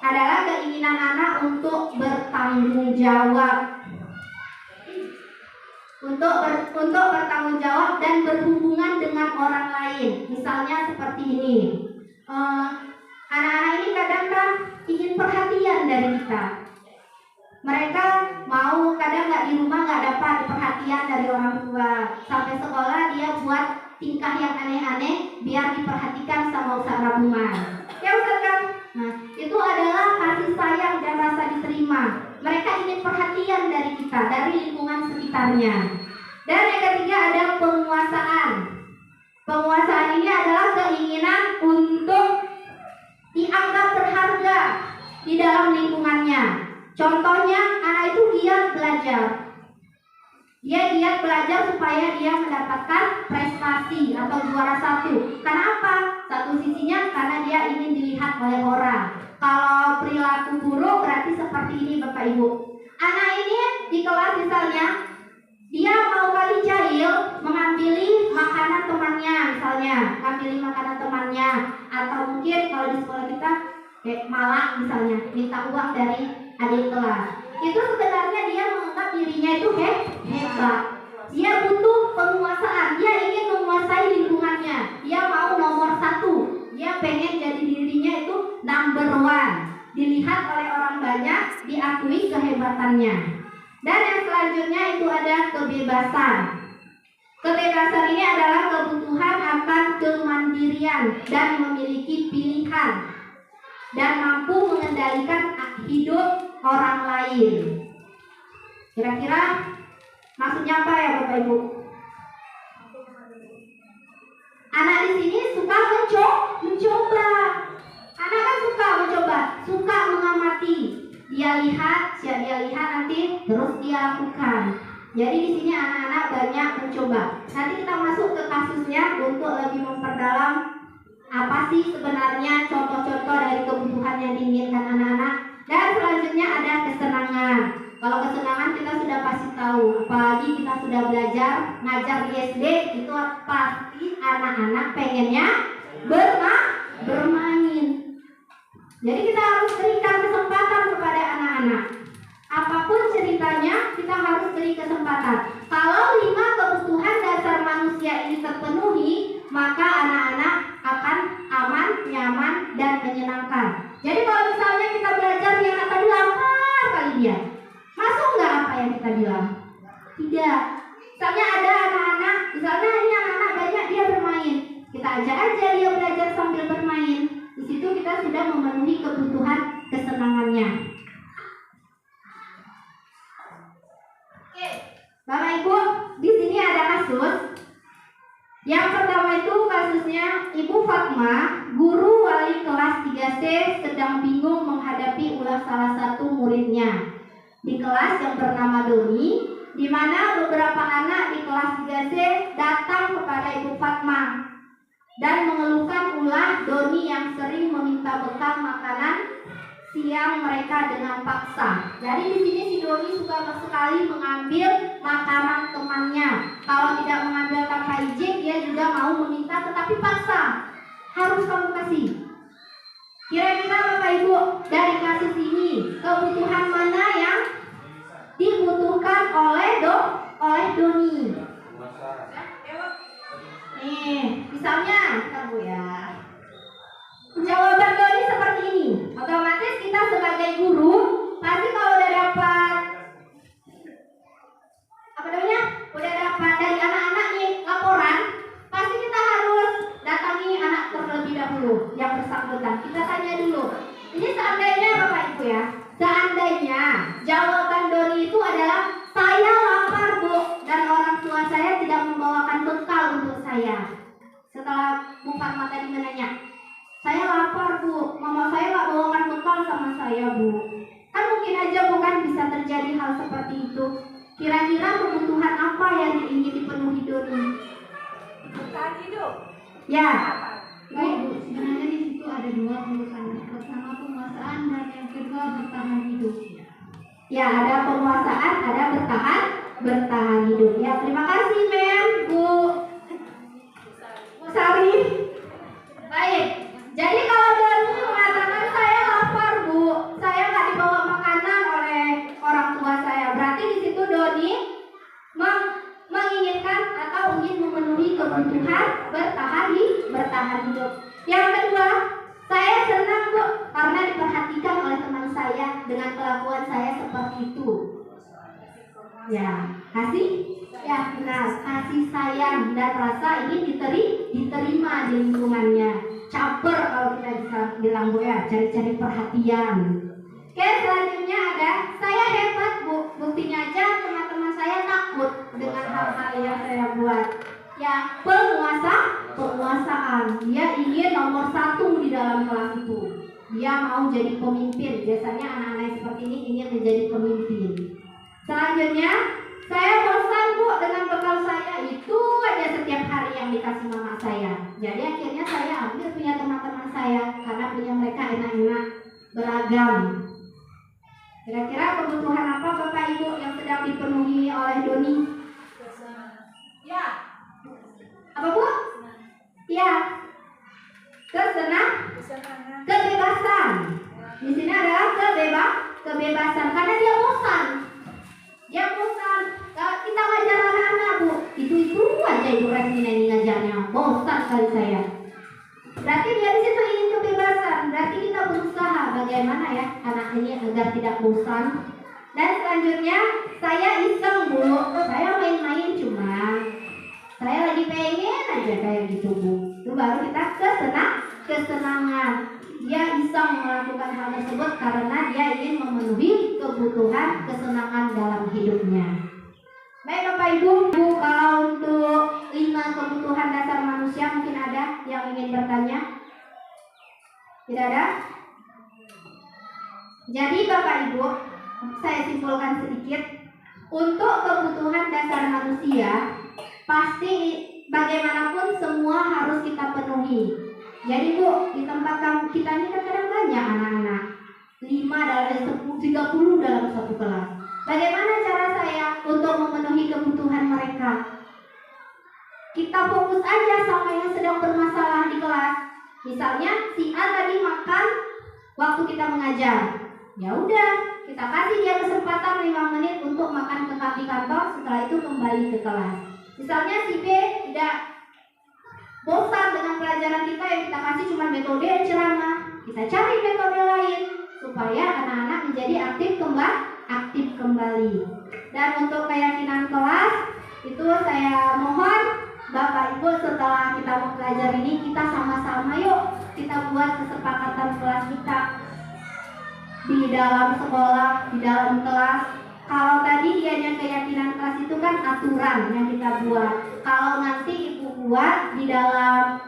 adalah keinginan anak untuk bertanggung jawab. Untuk bertanggung jawab dan berhubungan dengan orang lain. Misalnya seperti ini. Anak-anak ini kadang kan ingin perhatian dari kita. Mereka mau kadang nggak di rumah nggak dapat perhatian dari orang tua. Sampai sekolah dia buat tingkah yang aneh-aneh biar diperhatikan sama Ustaz rumah. Ya Ustaz kan? Nah, itu adalah kasih sayang dan rasa diterima. Mereka ingin perhatian dari kita, dari lingkungan sekitarnya. Dan yang ketiga ada penguasaan. Penguasaan ini adalah keinginan untuk dianggap berharga di dalam lingkungannya. Contohnya, anak itu giat belajar. Dia giat belajar supaya dia mendapatkan prestasi atau juara 1. Kenapa? Satu sisinya karena dia ingin dilihat oleh orang. Kalau perilaku buruk berarti seperti ini Bapak Ibu. Anak ini di kelas misalnya, dia mau kali jahil mengambil makanan temannya misalnya, ambil makanan temannya, atau mungkin kalau di sekolah kita kayak malak misalnya, minta uang dari adik kelas. Itu sebenarnya dia menganggap dirinya itu hebat. Dia butuh penguasaan, dia ingin menguasai lingkungannya. Dia mau nomor 1. Dia pengen jadi dirinya itu number 1. Dilihat oleh orang banyak, diakui kehebatannya. Dan yang selanjutnya itu ada kebebasan. Kebebasan ini adalah kebutuhan akan kemandirian dan memiliki pilihan dan mampu mengendalikan hidup orang lain. Kira-kira maksudnya apa ya Bapak Ibu? Anak di sini suka mencoba. Anak kan suka mencoba, suka mengamati. Dia lihat nanti terus dia lakukan. Jadi di sini anak-anak banyak mencoba. Nanti kita masuk ke kasusnya untuk lebih memperdalam apa sih sebenarnya contoh-contoh dari kebutuhan yang diinginkan anak-anak. Dan selanjutnya ada kesenangan. Kalau kesenangan kita sudah pasti tahu, apalagi kita sudah belajar ngajar di SD, itu pasti anak-anak pengennya bermain. Jadi kita harus berikan kesempatan kepada anak-anak. Apapun ceritanya, kita harus beri kesempatan. Kalau 5 kebutuhan dasar manusia ini terpenuhi, maka anak-anak akan aman, nyaman, dan menyenangkan. Jadi kalau misalnya kita belajar yang tadi lapar kali dia, masuk nggak apa yang kita bilang? Tidak. Misalnya ada anak-anak, misalnya ini anak-anak banyak dia bermain, kita ajak aja dia belajar sambil bermain. Di situ kita sudah memenuhi kebutuhan kesenangannya. Oke, Bapak Ibu, di sini ada kasus. Yang pertama itu kasusnya Ibu Fatma, guru wali kelas 3C sedang bingung menghadapi ulah salah satu muridnya. Di kelas yang bernama Doni, di mana beberapa anak di kelas 3C datang kepada Ibu Fatma dan mengeluhkan ulah Doni yang sering meminta bekal makanan siang mereka dengan paksa. Jadi di sini si Doni suka sekali mengambil makanan temannya. Kalau tidak mengambil tanpa izin, dia juga mau meminta tetapi paksa. Harus kamu kasih. Kira-kira Bapak Ibu, dari kasus ini kebutuhan mana yang dibutuhkan oleh Doni? Nih, misalnya, bentar Bu ya. Jawaban Doni seperti ini. Otomatis kita sebagai guru pasti kalau udah dapat udah dapat dari anak-anak nih laporan, pasti kita harus datangi anak terlebih dahulu yang bersangkutan. Kita tanya dulu. Ini seandainya Bapak Ibu ya, seandainya jawaban Doni itu adalah saya lapar Bu dan orang tua saya tidak membawakan bekal untuk saya. Setelah Bu Fatma tadi menanya, saya lapar Bu, mama saya nggak bawakan bekal sama saya Bu. Kan mungkin aja bukan bisa terjadi hal seperti itu. Kira-kira kebutuhan apa yang ingin dipenuhi Doni? Bertahan hidup. Ya, baik Bu. Sebenarnya di situ ada dua kebutuhan. Pertama penguasaan dan yang kedua bertahan hidup. Ya, ada penguasaan, ada bertahan hidup. Ya, terima kasih Mem, Bu Sari. Baik. Jadi kalau Doni mengatakan saya lapar Bu, saya nggak dibawa makanan oleh orang tua saya, berarti di situ Doni menginginkan atau ingin memenuhi kebutuhan bertahan hidup. Yang kedua, saya senang Bu karena diperhatikan oleh teman saya dengan kelakuan saya seperti itu. Ya, kasih. Ya, benar. Kasih sayang dan rasa ini diterima di lingkungannya. Caper kalau kita bisa bilang Bu ya, cari-cari perhatian. Oke, selanjutnya ada saya hebat Bu. Buktinya aja teman-teman saya takut dengan hal-hal yang saya buat. Ya, penguasaan. Dia ingin nomor 1 di dalam kelas itu. Dia mau jadi pemimpin. Biasanya anak-anak seperti ini ingin menjadi pemimpin. Selanjutnya, saya bosan Bu dengan bekal saya itu aja setiap hari yang dikasih mama saya. Jadi akhirnya saya ambil punya teman-teman saya karena punya mereka enak-enak beragam. Kira-kira kebutuhan apa Bapak Ibu yang sedang dipenuhi oleh Doni? Ya. Apa Bu? Ya. Kebebasan. Di sini adalah kebebasan karena dia bosan. Kita ngajar anak-anak Bu, itu aja Ibu Resmina ini ngajarnya, bosan kali saya. Berarti dia di situ ingin kebebasan. Berarti kita berusaha bagaimana ya anak ini agar tidak bosan. Dan selanjutnya saya iseng Bu, saya main-main cuma saya lagi pengen aja kayak gitu Bu. Itu baru kita kesenangan. Dia iseng melakukan hal tersebut karena dia ingin memenuhi kebutuhan kesenangan dalam hidupnya. Baik Bapak Ibu, kalau untuk 5 kebutuhan dasar manusia mungkin ada yang ingin bertanya? Tidak ada? Jadi Bapak Ibu, saya simpulkan sedikit. Untuk kebutuhan dasar manusia, pasti bagaimanapun semua harus kita penuhi. Jadi Bu, di tempat kita ini kadang banyak anak-anak 5 dari 30 dalam satu kelas. Bagaimana cara saya untuk memenuhi kebutuhan mereka? Kita fokus aja sama yang sedang bermasalah di kelas. Misalnya si A tadi makan waktu kita mengajar. Ya udah, kita kasih dia kesempatan 5 menit untuk makan di kantor, setelah itu kembali ke kelas. Misalnya si B tidak bosan dengan pelajaran kita yang kita kasih cuma metode ceramah, kita cari metode lain supaya anak-anak menjadi aktif kembali. Dan untuk keyakinan kelas itu saya mohon Bapak Ibu setelah kita mempelajari ini kita sama-sama yuk kita buat kesepakatan kelas kita di dalam sekolah, di dalam kelas. Kalau tadi dianya keyakinan kelas itu kan aturan yang kita buat. Kalau nanti Ibu buat di dalam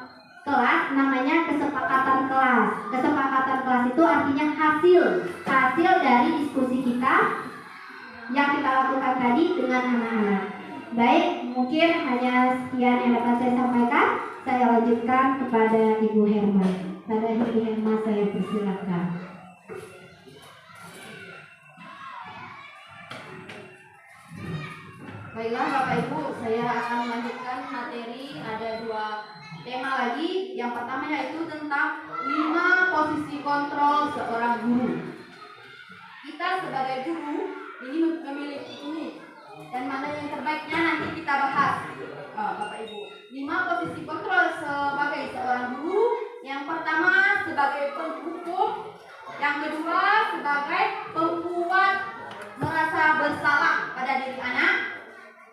kelas namanya kesepakatan kelas. Kesepakatan kelas itu artinya hasil dari diskusi kita yang kita lakukan tadi dengan anak-anak. Baik, mungkin hanya sekian yang dapat saya sampaikan. Saya lanjutkan kepada Ibu Herma. Pada Ibu Herma saya persilakan. Baiklah Bapak Ibu, saya akan melanjutkan materi. Ada 2 tema lagi. Yang pertama yaitu tentang 5 posisi kontrol seorang guru. Kita sebagai guru ini memiliki ini, dan mana yang terbaiknya nanti kita bahas. Bapak Ibu, 5 posisi kontrol sebagai seorang guru. Yang pertama sebagai penghukum, yang kedua sebagai pembuat merasa bersalah pada diri anak,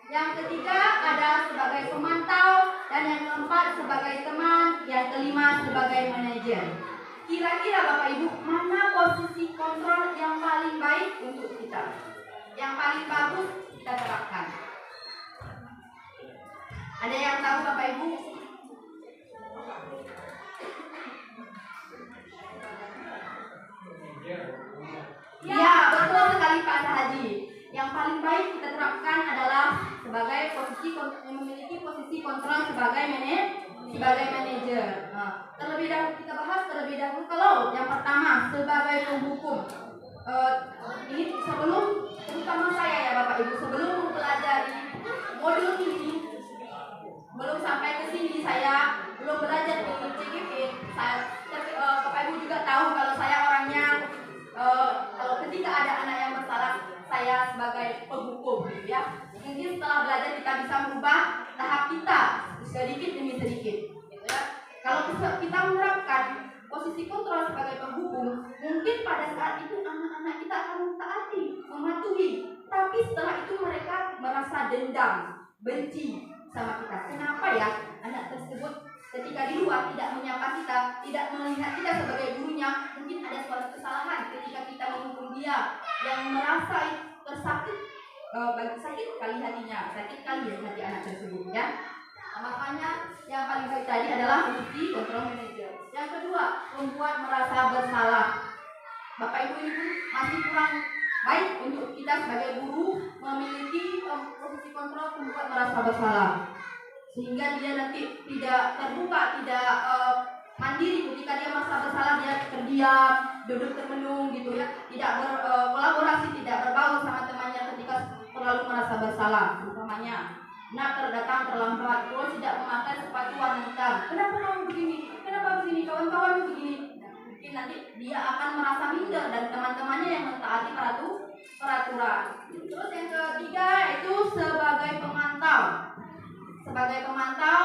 yang ketiga ada sebagai pemantau, dan yang keempat sebagai teman, yang kelima sebagai manajer. Kira-kira Bapak Ibu, mana posisi kontrol yang paling baik untuk kita, yang paling bagus kita terapkan? Ada yang tahu Bapak Ibu? Ya, betul sekali Pak Haji. Yang paling baik kita terapkan adalah sebagai yang memiliki posisi kontrol sebagai manajer. Terlebih dahulu kita bahas kalau yang pertama sebagai penghukum. Ini sebelum, terutama saya ya Bapak Ibu, sebelum mempelajari modul ini, belum sampai ke sini saya belum belajar di CGP. Bapak Ibu juga tahu kalau saya orangnya kalau ketika ada anak yang bersalah, saya sebagai penghukum, gitu ya. Mungkin setelah belajar kita bisa merubah tahap kita sedikit demi sedikit, gitu ya. Kalau kita menerapkan posisi kontrol sebagai penghukum, mungkin pada saat itu anak-anak kita akan mentaati, mematuhi. Tapi setelah itu mereka merasa dendam, benci sama kita. Kenapa ya anak tersebut ketika di luar tidak menyapa kita, tidak melihat kita sebagai gurunya? Mungkin ada suatu kesalahan ketika kita menghukum dia, yang merasa tersakit, sakit kali hatinya, sakit kali hati anak tersebut, ya. Makanya yang paling baik tadi adalah posisi kontrol manajer. Yang kedua, membuat merasa bersalah. Bapak Ibu ini pun masih kurang baik untuk kita sebagai guru memiliki posisi kontrol membuat merasa bersalah, sehingga dia nanti tidak terbuka, tidak mandiri. Ketika dia merasa bersalah, dia terdiam, duduk termenung, gitu ya, tidak berkolaborasi, tidak berbaur sama temannya ketika terlalu merasa bersalah. Umpamanya nak datang terlambat, terus tidak memakai sepatu warna hitam. Kenapa kamu begini? Kenapa begini? Kawan-kawan begini. Mungkin nanti dia akan merasa minder dan teman-temannya yang mentaati peraturan. Terus yang ketiga itu sebagai pemantau. Sebagai pemantau,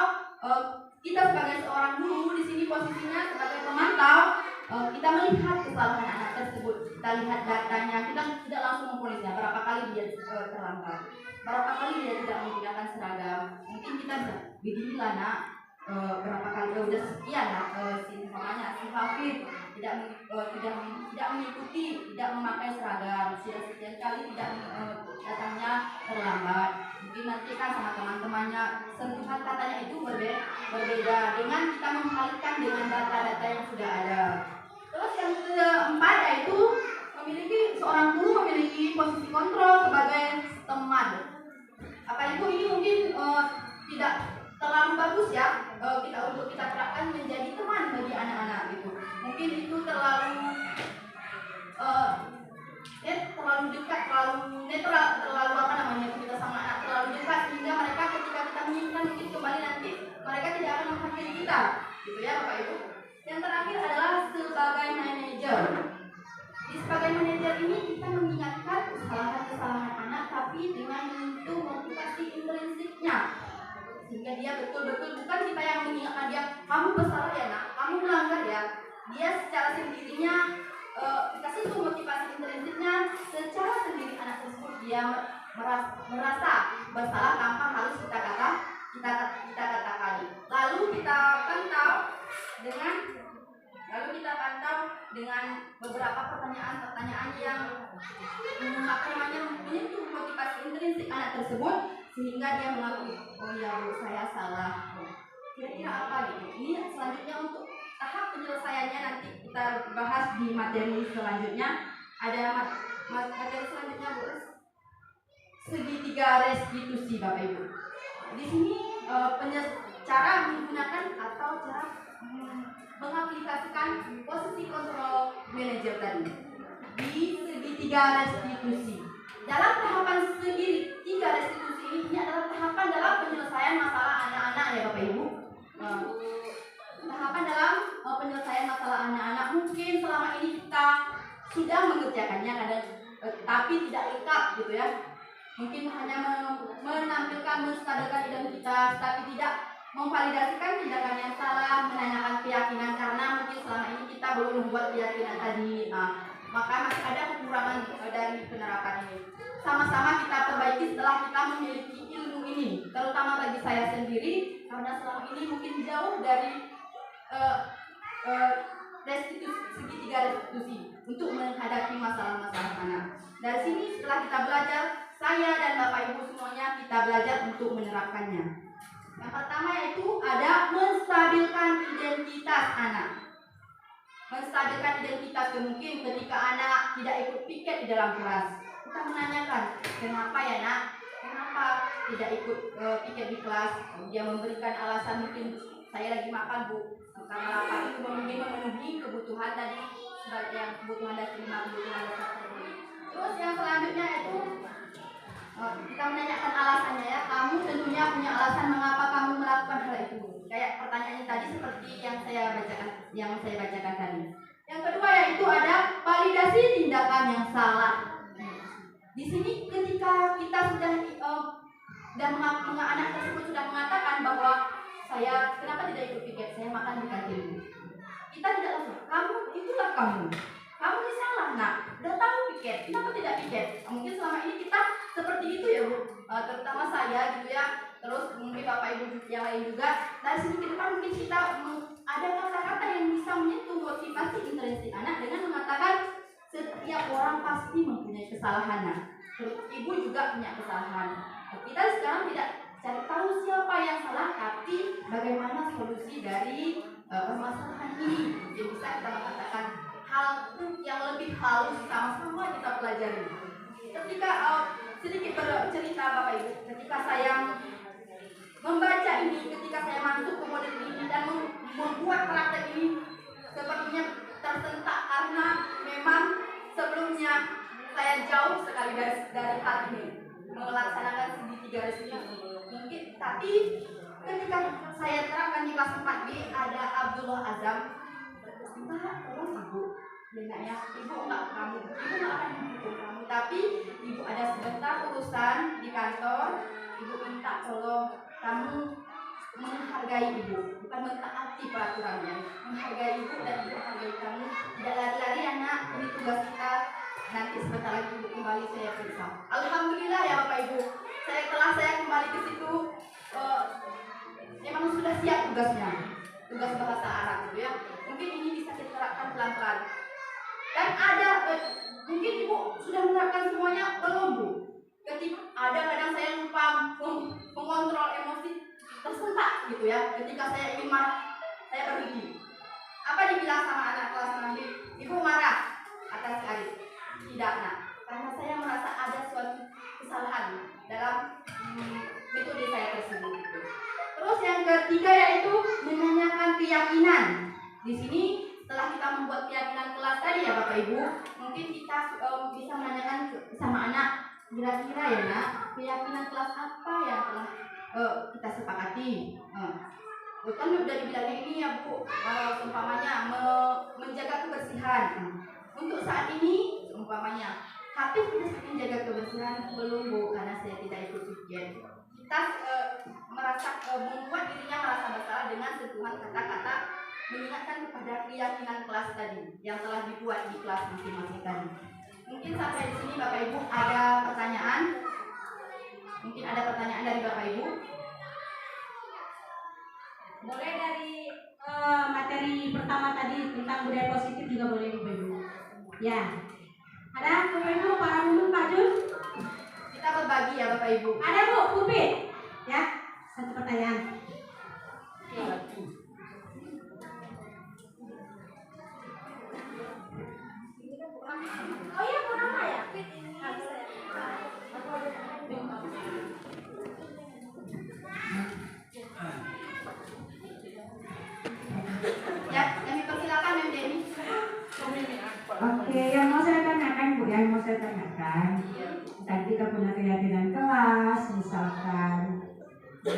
kita sebagai seorang guru di sini posisinya sebagai pemantau. Kita melihat kesalahan anak tersebut, kita lihat datanya, kita tidak langsung memponisnya. Berapa kali dia terlambat, berapa kali dia tidak menggunakan seragam. Mungkin kita bisa beginilah nak, berapa kali udah sekian lah, si Hafid tidak mengikuti, tidak memakai seragam, sudah sekian kali tidak datangnya terlambat. Mungkin nanti kan sama teman-temannya sentuhan katanya itu berbeda dengan kita mengkaitkan dengan data-data yang sudah ada. Terus yang keempat yaitu seorang guru memiliki posisi kontrol sebagai teman. Apa itu ini mungkin tidak terlalu bagus ya, untuk kita terapkan menjadi teman bagi anak-anak gitu. Mungkin itu terlalu dekat, terlalu netral, terlalu kita sama anak terlalu dekat, sehingga mereka ketika kita menginginkan mungkin kembali nanti mereka tidak akan menghargai kita, gitu ya Bapak Ibu. Yang terakhir adalah sebagai manajer. Sebagai manajer ini kita mengingatkan kesalahan-kesalahan anak, tapi dengan menyentuh motivasi intrinsiknya, sehingga dia betul-betul bukan kita yang mengingatkan dia, kamu bersalah ya nak, kamu melanggar ya. Dia secara sendirinya kita sentuh motivasi intrinsiknya, secara sendiri anak tersebut dia merasa bersalah tanpa harus kita katakan. Lalu kita dengan beberapa pertanyaan yang menyentuh motivasi intrinsik anak tersebut, sehingga dia mengakui, oh ya Bu, saya salah. Kira-kira apa gitu. Ini selanjutnya untuk tahap penyelesaiannya nanti kita bahas di materi selanjutnya. Ada materi selanjutnya Bu. segitiga restitusi Bapak Ibu. Di sini cara menggunakan atau cara mengaplikasikan posisi kontrol manager tadi di segitiga restitusi. Dalam tahapan segitiga restitusi ini adalah tahapan dalam penyelesaian masalah anak-anak ya Bapak Ibu. Tahapan dalam penyelesaian masalah anak-anak mungkin selama ini kita sudah mengerjakannya tapi tidak lengkap gitu ya. Mungkin hanya menampilkan menstabilkan identitas tapi tidak memvalidasikan tindakan yang salah, menanyakan keyakinan karena mungkin selama ini kita belum membuat keyakinan tadi. Maka masih ada kekurangan dari penerapan ini. Sama-sama kita perbaiki setelah kita memiliki ilmu ini, terutama bagi saya sendiri karena selama ini mungkin jauh dari segitiga restitusi untuk menghadapi masalah-masalah anak. Dari sini setelah kita belajar, saya dan Bapak Ibu semuanya kita belajar untuk menerapkannya. Yang pertama yaitu ada menstabilkan identitas anak. Menstabilkan identitas mungkin ketika anak tidak ikut piket di dalam kelas. Kita menanyakan, kenapa ya nak? Kenapa tidak ikut piket di kelas? Dia memberikan alasan mungkin saya lagi makan bu. Karena lapar itu mungkin memenuhi kebutuhan tadi sebagai yang kebutuhan dasar kebutuhan dasar tadi. Terus yang selanjutnya itu kita menanyakan alasannya ya. Kamu tentunya punya alasan mengapa kamu melakukan hal itu. Kayak pertanyaannya tadi seperti yang saya bacakan tadi. Yang kedua yaitu ada validasi tindakan yang salah. Di sini ketika kita sudah dan anak tersebut sudah mengatakan bahwa saya kenapa tidak ikut piket, saya makan di kantin. Kita tidak langsung, itulah kamu ini salah nak, udah tahu piket, kenapa tidak piket? Mungkin selama ini kita seperti itu ya bu, terutama saya gitu ya. Terus mungkin Bapak Ibu yang lain juga. Dari sini ke depan mungkin kita ada kata-kata yang bisa menyentuh motivasi intrinsik anak dengan mengatakan setiap orang pasti mempunyai kesalahan. Nah, ibu juga punya kesalahan. Kita sekarang tidak cari tahu siapa yang salah, tapi bagaimana solusi dari permasalahan ini. Jadi bisa kita mengatakan hal yang lebih halus sama-sama kita pelajari. Ketika sedikit bercerita Bapak Ibu, ketika saya membaca ini, ketika saya masuk ke model ini dan membuat praktek ini, sepertinya tersentak karena memang sebelumnya saya jauh sekali dari hal ini melaksanakan segitiga restitusi. Mungkin tapi ketika saya terapkan di kelas 4B ada Abdullah Azam, tolong ibu, ya ibu nggak akan menghukum kamu, tapi ibu ada sebentar urusan di kantor, ibu minta tolong kamu menghargai ibu, bukan mentaati peraturannya, menghargai ibu dan ibu menghargai kamu, tidak lari-lari anak, ini tugas kita. Nanti sebentar lagi ibu kembali saya periksa. Alhamdulillah ya Bapak Ibu, setelah saya kembali ke situ, memang sudah siap tugasnya, tugas bahasa Arab gitu ya. Mungkin ini bisa kita terapkan pelan-pelan. Dan ada mungkin ibu sudah menerapkan semuanya belum bu? Ketika ada kadang saya lupa mengontrol emosi tersentak gitu ya. Ketika saya ingin marah, saya berhenti. Apa dibilang sama anak kelas nanti? Ibu marah atas Arif. Tidak nak, karena saya merasa ada suatu kesalahan dalam metode saya tersebut. Terus yang ketiga yaitu menanyakan keyakinan. Di sini setelah kita membuat keyakinan kelas tadi ya Bapak Ibu, mungkin kita bisa menanyakan sama anak, kira-kira ya nak, keyakinan kelas apa yang telah kita sepakati. Kan udah dibilangnya ini ya Bu, umpamanya menjaga kebersihan. Untuk saat ini umpamanya Hafiz sudah menjaga kebersihan belum Bu, karena saya tidak ikut ujian. Kita merasa membuat dirinya merasa bersalah dengan sentuhan kata-kata mengingatkan kepada keyakinan kelas tadi yang telah dibuat di kelas masing-masing tadi. Mungkin sampai di sini Bapak Ibu ada pertanyaan? Mungkin ada pertanyaan dari Bapak Ibu? Boleh dari materi pertama tadi tentang budaya positif juga boleh Bapak Ibu. Ya. Ada Bapak Ibu, para umum Pak Jun? Kita berbagi ya Bapak Ibu. Ada Bu, Pupit? Ya, satu pertanyaan. Oh iya, kurang ya?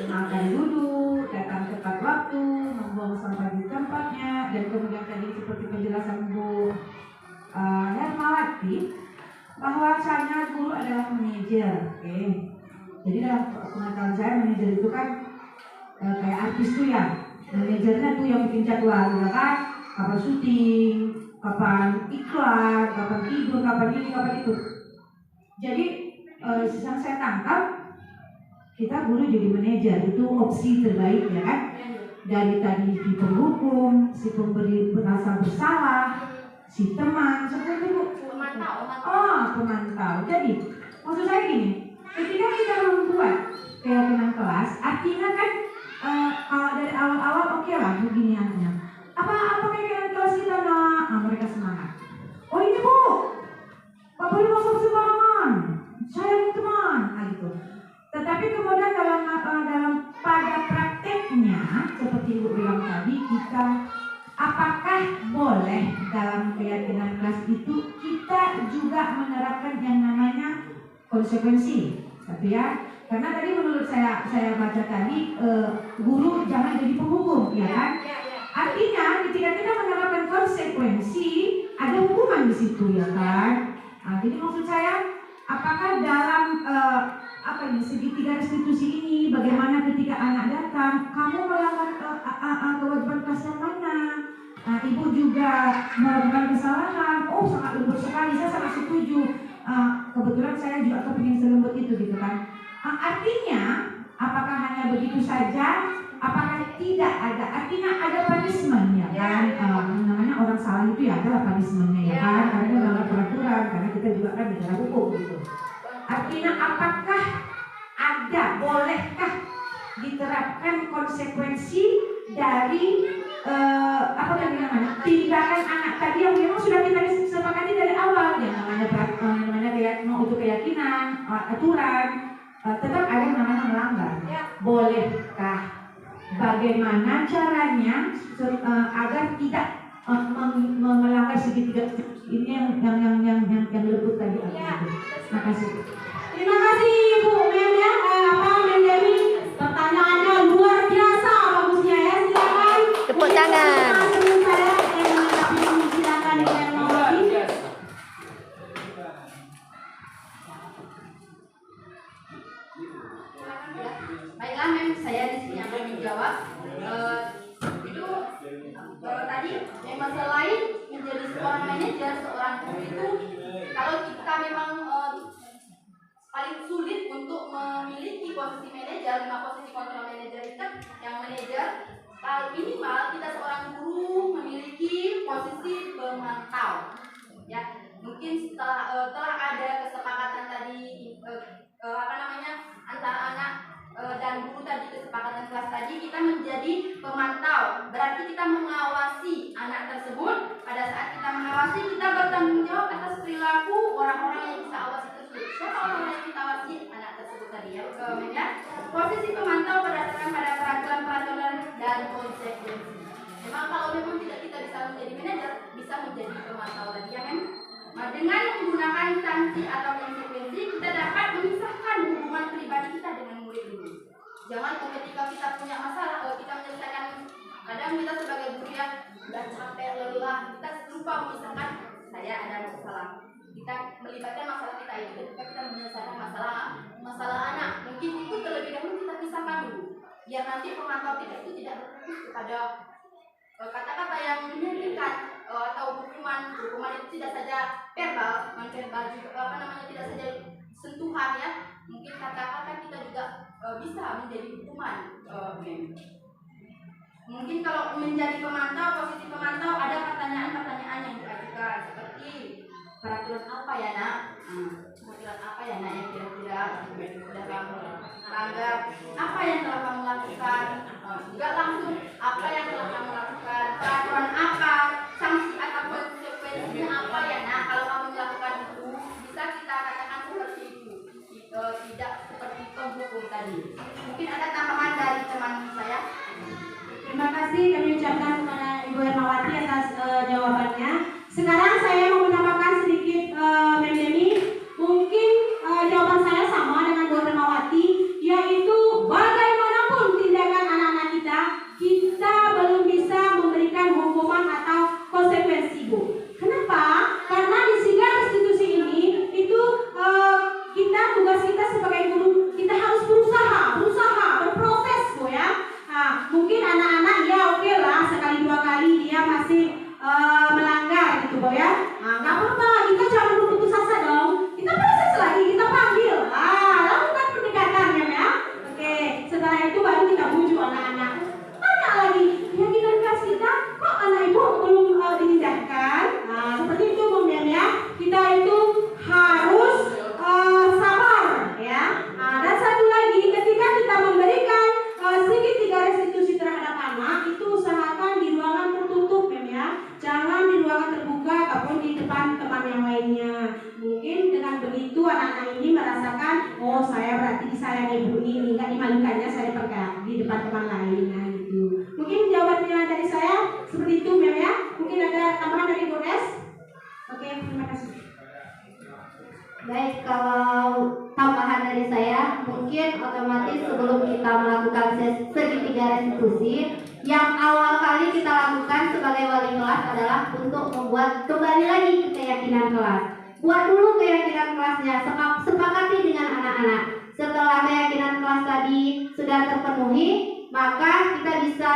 makan duduk, datang tepat waktu, membuang sampah di tempatnya, dan kemudian tadi seperti penjelasan Bu Hermawati, bahwasanya guru adalah manajer. Oke. Jadi dalam pengetahuan saya manajer itu kan kayak artis tuh ya, manajernya tuh yang bikin jadwal, ya kan? Kapan syuting, kapan iklan, kapan tidur, kapan ini, kapan itu. Jadi yang saya tangkap, kita guru jadi manajer itu opsi terbaik ya kan? Dari tadi si penghukum, si pemberi merasa bersalah, si teman, seperti itu. Pemantau. Jadi maksud saya gini, ketika kita membuat keyakinan kelas, artinya kan dari awal-awal oke lah beginiannya. Apa keyakinan kelas kita nak? Mereka semangat. Oh ini Bu, Pak boleh masuk sembarangan. Saya ini teman, gitu. Tetapi kemudian dalam pada prakteknya seperti Ibu bilang tadi, kita apakah boleh dalam keyakinan kelas itu kita juga menerapkan yang namanya konsekuensi, satu ya? Karena tadi menurut saya baca tadi guru jangan jadi penghukum, ya kan? Artinya ketika kita menerapkan konsekuensi ada hukuman di situ, ya kan? Jadi maksud saya, apakah dalam segitiga restitusi ini, bagaimana ketika anak datang, kamu melakukan kewajiban kelas yang mana? Ibu juga melakukan kesalahan. Oh sangat lembut sekali, saya sangat setuju. Kebetulan saya juga kepingin selembut itu gitu kan. Artinya apakah hanya begitu saja? Apakah tidak ada? Artinya ada punishment ya kan? Namanya orang salah itu ya adalah punishmentnya ya kan? Karena dalam peraturan, karena kita juga kan negara hukum gitu. Artinya apakah ada, bolehkah diterapkan konsekuensi dari tindakan anak tadi yang memang sudah kita sepakati dari awal, yang namanya mau itu keyakinan, aturan, tetap ada yang namanya melanggar. Bolehkah? Bagaimana caranya agar tidak melanggar segitiga ini yang lembut tadi? Terima kasih. Terima kasih Bu Mem ya, Mem Dewi, pertanyaannya luar biasa bagusnya ya, silakan. Tepuk tangan. Silakan Ibu Hermawati. Baiklah Mem, saya di sini akan menjawab. Itu tadi memang selain menjadi seorang manajer, seorang guru itu, kalau kita memang paling sulit untuk memiliki posisi manajer, 5 posisi kontrol manajer itu yang manajer, minimal kita seorang guru memiliki posisi pemantau. Ya, mungkin telah ada kesepakatan tadi antara anak dan guru tadi, kesepakatan kelas tadi kita menjadi pemantau. Berarti kita mengawasi anak tersebut. Pada saat kita mengawasi, kita bertanggung jawab atas perilaku orang-orang yang kita awasi tersebut. Siapa orang yang kita awasi? Anak tersebut tadi ya. Posisi pemantau berdasarkan pada peraturan dan konsekuensi. Memang kalau memang tidak kita bisa menjadi manajer, bisa menjadi pemantau tadi ya Mem. Nah, dengan menggunakan sanksi atau konsekuensi, kita dapat memisahkan hubungan pribadi kita dengan murid ini. Jangan ketika kita punya masalah, kita menyelesaikan, kadang kita sebagai guru yang sudah capek, lelah, kita lupa memisahkan, saya ada masalah. Kita melibatkan masalah kita itu ketika kita menyelesaikan masalah anak. Mungkin itu terlebih dahulu kita pisahkan dulu, biar nanti pemantau kita itu tidak berfokus kepada kata-kata yang menyakitkan atau hukuman itu tidak saja verbal, non-verbal juga tidak saja sentuhan ya. Mungkin kata-kata kita juga bisa menjadi hukuman. Mungkin kalau menjadi pemantau, posisi pemantau, ada pertanyaan-pertanyaan yang diajukan seperti peraturan apa ya nak? Peraturan apa ya nak yang kira-kira sudah kamu langgar? Apa yang telah kamu lakukan? Juga langsung apa yang telah kamu lakukan? Peraturan apa? Sanksi atau konsekuensinya apa ya nak? Kalau kamu melakukan itu, bisa kita katakan seperti itu. Tidak seperti penghukum tadi. Mungkin ada tambahan dari teman saya. Terima kasih kami ucapkan kepada Ibu Hermawati atas jawabannya. Sekarang saya mau menambahkan sedikit Mem Demi. Mungkin jawaban saya sama dengan Bu Hermawati, yaitu bagaimana memalukannya saya pakai di depan teman lain, nah gitu. Mungkin jawabannya dari saya seperti itu, Mem ya. Mungkin ada tambahan dari Bu Es? Oke, terima kasih. Baik, kalau tambahan dari saya, mungkin otomatis sebelum kita melakukan segitiga restitusi, yang awal kali kita lakukan sebagai wali kelas adalah untuk membuat kembali lagi ke keyakinan kelas. Buat dulu keyakinan kelasnya, sepakati dengan anak-anak. Setelah keyakinan kelas tadi sudah terpenuhi, maka kita bisa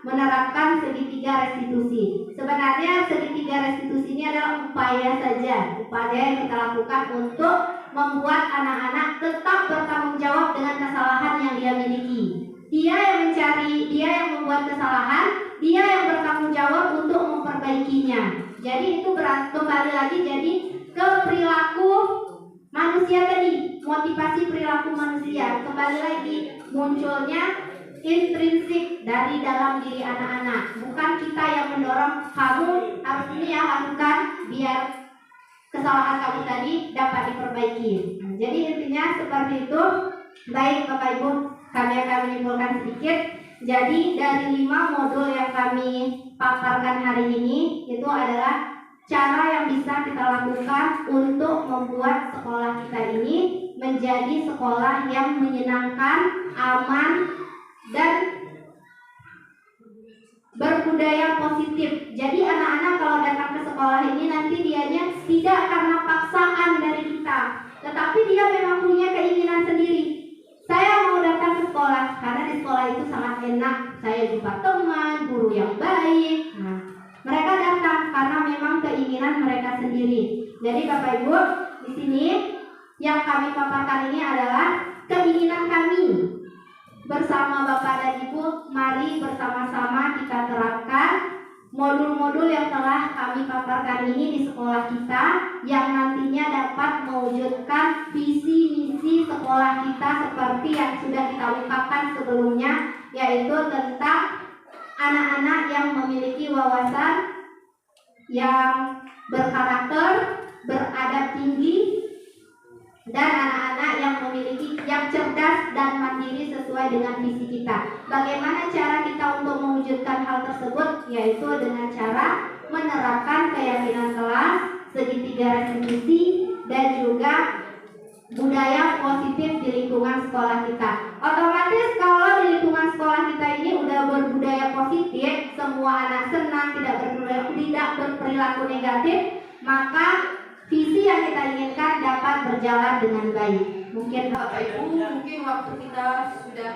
menerapkan segitiga restitusi. Sebenarnya segitiga restitusi ini adalah upaya saja, upaya yang kita lakukan untuk membuat anak-anak tetap bertanggung jawab dengan kesalahan yang dia miliki. Dia yang mencari, dia yang membuat kesalahan, dia yang bertanggung jawab untuk memperbaikinya. Jadi itu kembali lagi jadi ke perilaku manusia tadi, motivasi perilaku manusia. Kembali lagi munculnya intrinsik dari dalam diri anak-anak, bukan kita yang mendorong kamu harus ini ya lakukan biar kesalahan kamu tadi dapat diperbaiki. Jadi intinya seperti itu. Baik Bapak Ibu, kami akan menyimpulkan sedikit. Jadi dari 5 modul yang kami paparkan hari ini itu adalah cara yang bisa kita lakukan untuk membuat sekolah kita ini menjadi sekolah yang menyenangkan, aman, dan berbudaya positif. Jadi anak-anak kalau datang ke sekolah ini nanti dianya tidak karena paksaan dari kita, tetapi dia memang punya keinginan sendiri. Saya mau datang ke sekolah karena di sekolah itu sangat enak. Saya jumpa teman, guru yang baik. Nah, mereka datang karena memang keinginan mereka sendiri. Jadi Bapak Ibu, di sini yang kami paparkan ini adalah keinginan kami. Bersama Bapak dan Ibu, mari bersama-sama kita terapkan modul-modul yang telah kami paparkan ini di sekolah kita, yang nantinya dapat mewujudkan visi misi sekolah kita seperti yang sudah kita ungkapkan sebelumnya, yaitu tentang anak-anak yang memiliki wawasan yang berkarakter, beradab tinggi, dan anak-anak yang memiliki yang cerdas dan mandiri sesuai dengan visi kita. Bagaimana cara kita untuk mewujudkan hal tersebut? Yaitu dengan cara menerapkan keyakinan kelas, segitiga restitusi, dan juga budaya positif di lingkungan sekolah kita. Otomatis kalau di lingkungan sekolah kita ini udah berbudaya positif, semua anak senang, tidak berperilaku negatif, maka visi yang kita inginkan dapat berjalan dengan baik. Mungkin Bapak Ibu, mungkin waktu kita sudah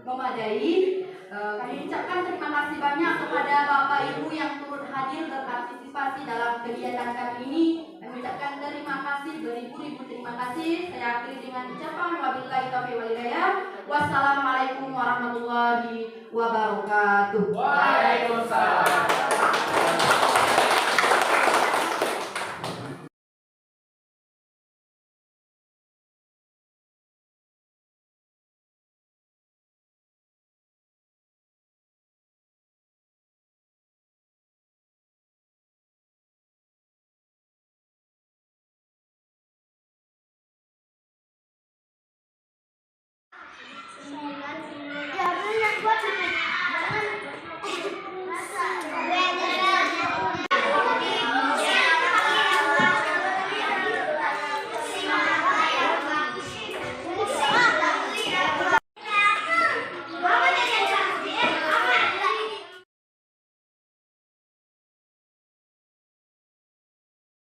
memadai. Kami ucapkan terima kasih banyak kepada Bapak Ibu yang turut hadir berpartisipasi dalam kegiatan kami ini. Kami ucapkan terima kasih, beribu-ribu terima kasih. Saya akhiri dengan ucapan wabillahi taufiq wal hidayah. Wassalamualaikum warahmatullahi wabarakatuh. Waalaikumsalam. ya,